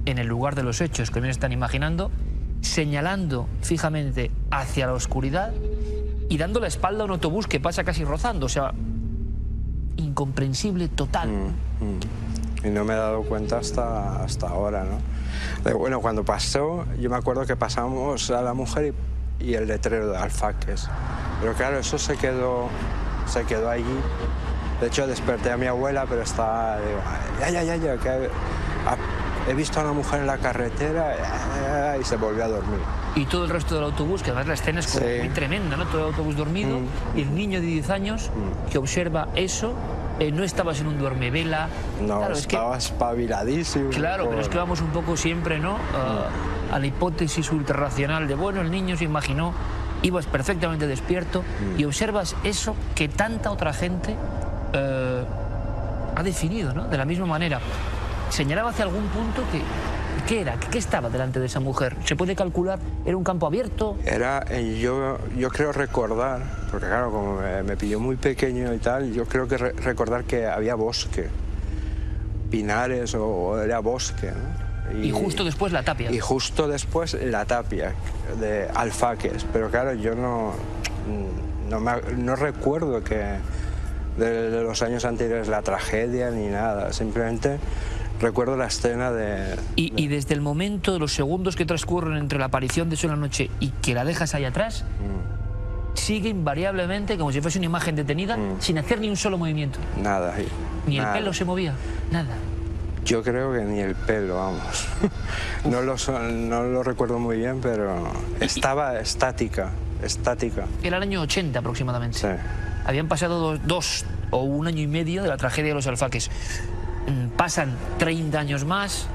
en el lugar de los hechos que me están imaginando, señalando fijamente hacia la oscuridad y dando la espalda a un autobús que pasa casi rozando. O sea, incomprensible total. Y no me he dado cuenta hasta ahora, ¿no? Bueno, cuando pasó, yo me acuerdo que pasamos a la mujer y el letrero de Alfaques. Pero claro, eso se quedó allí. De hecho, desperté a mi abuela, pero estaba... Digo, ya, que he visto a una mujer en la carretera y se volvió a dormir. Y todo el resto del autobús, que además la escena es como muy tremenda, ¿no? Todo el autobús dormido y el niño de 10 años que observa eso, no estabas en un duermevela. No, claro, estaba espabiladísimo. Claro, pero es que vamos un poco siempre, ¿no? A la hipótesis ultrarracional de, bueno, el niño se imaginó, ibas perfectamente despierto y observas eso que tanta otra gente ha definido, ¿no? De la misma manera. Señalaba hacia algún punto que... ¿Qué era? ¿Qué estaba delante de esa mujer? ¿Se puede calcular? ¿Era un campo abierto? Era, yo creo recordar, porque claro, como me pilló muy pequeño y tal, yo creo que recordar que había bosque, pinares o era bosque, ¿no? Y justo después la tapia. Y justo después la tapia de Alfaques, pero claro, yo no recuerdo que de los años anteriores la tragedia ni nada, simplemente... Recuerdo la escena de... Y desde el momento, de los segundos que transcurren entre la aparición de eso en la noche y que la dejas ahí atrás, sigue invariablemente, como si fuese una imagen detenida, sin hacer ni un solo movimiento. Nada. Ni el pelo se movía, nada. Yo creo que ni el pelo, vamos. No lo recuerdo muy bien, pero estaba estática. Era el año 80 aproximadamente. Sí. Habían pasado dos o un año y medio de la tragedia de los Alfaques. Pasan 30 años más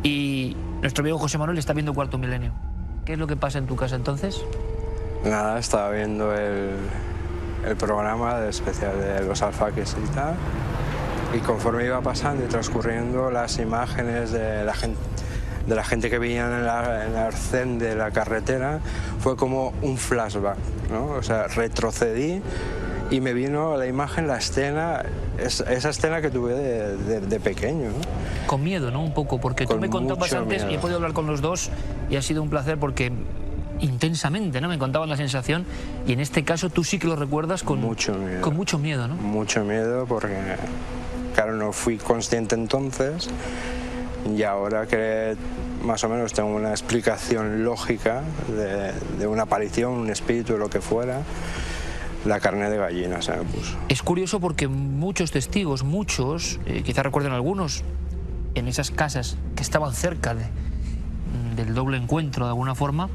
y nuestro amigo José Manuel está viendo Cuarto Milenio. ¿Qué es lo que pasa en tu casa entonces? Nada, estaba viendo el programa especial de los Alfaques y tal, y conforme iba pasando y transcurriendo las imágenes de la gente que venía en el arcén de la carretera, fue como un flashback, ¿no? O sea, retrocedí y me vino a la imagen la escena, esa escena que tuve de pequeño, ¿no? con miedo, ¿no? Un poco, porque tú me contabas antes y he podido hablar con los dos y ha sido un placer porque intensamente, ¿no? Me contaban la sensación y en este caso tú sí que lo recuerdas con mucho miedo, ¿no? Mucho miedo porque, claro, no fui consciente entonces y ahora que más o menos tengo una explicación lógica de una aparición, un espíritu, lo que fuera, la carne de gallina se me puso. Es curioso porque muchos testigos, quizás recuerden algunos, en esas casas que estaban cerca del doble encuentro de alguna forma,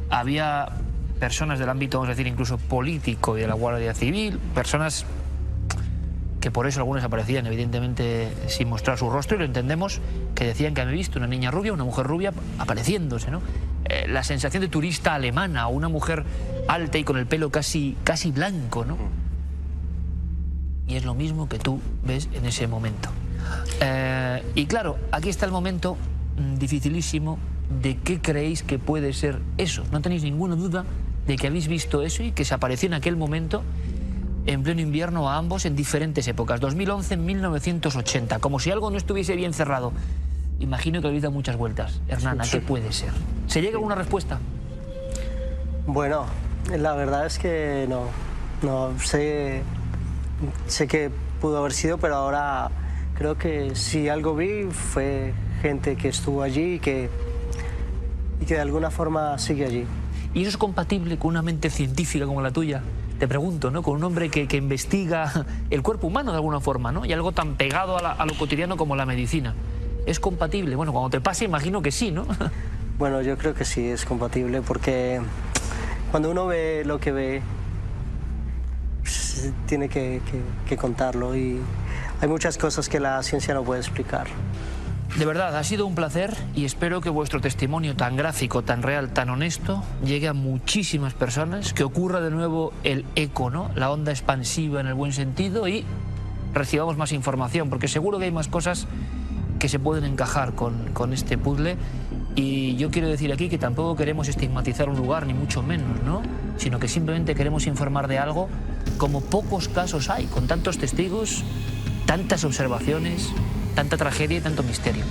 había personas del ámbito, vamos a decir, incluso político y de la Guardia Civil, personas que por eso algunas aparecían evidentemente sin mostrar su rostro, y lo entendemos, que decían que habían visto una niña rubia, una mujer rubia apareciéndose, ¿no? La sensación de turista alemana, o una mujer alta y con el pelo casi blanco, ¿no? Y es lo mismo que tú ves en ese momento. Y claro, aquí está el momento dificilísimo de qué creéis que puede ser eso. No tenéis ninguna duda de que habéis visto eso y que se apareció en aquel momento, en pleno invierno, a ambos en diferentes épocas, 2011, 1980, como si algo no estuviese bien cerrado. Imagino que habéis dado muchas vueltas. Hernán, ¿a qué puede ser? ¿Se llega a alguna respuesta? Bueno, la verdad es que no sé que pudo haber sido, pero ahora creo que si algo vi fue gente que estuvo allí y que de alguna forma sigue allí. ¿Y eso es compatible con una mente científica como la tuya? Te pregunto, ¿no? Con un hombre que investiga el cuerpo humano de alguna forma, ¿no? Y algo tan pegado a lo cotidiano como la medicina. ¿Es compatible? Bueno, cuando te pase imagino que sí, ¿no? Bueno, yo creo que sí es compatible porque cuando uno ve lo que ve, pues, tiene que contarlo, y hay muchas cosas que la ciencia no puede explicar. De verdad, ha sido un placer y espero que vuestro testimonio tan gráfico, tan real, tan honesto, llegue a muchísimas personas, que ocurra de nuevo el eco, ¿no? La onda expansiva en el buen sentido, y recibamos más información, porque seguro que hay más cosas que se pueden encajar con este puzzle. Y yo quiero decir aquí que tampoco queremos estigmatizar un lugar, ni mucho menos, ¿no? Sino que simplemente queremos informar de algo como pocos casos hay, con tantos testigos, tantas observaciones, tanta tragedia y tanto misterio.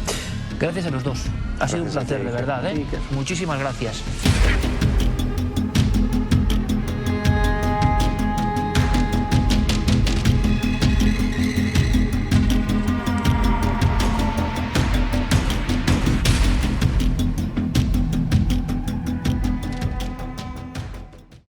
Gracias a los dos. Ha sido un placer, de verdad, ¿eh? Muchísimas gracias.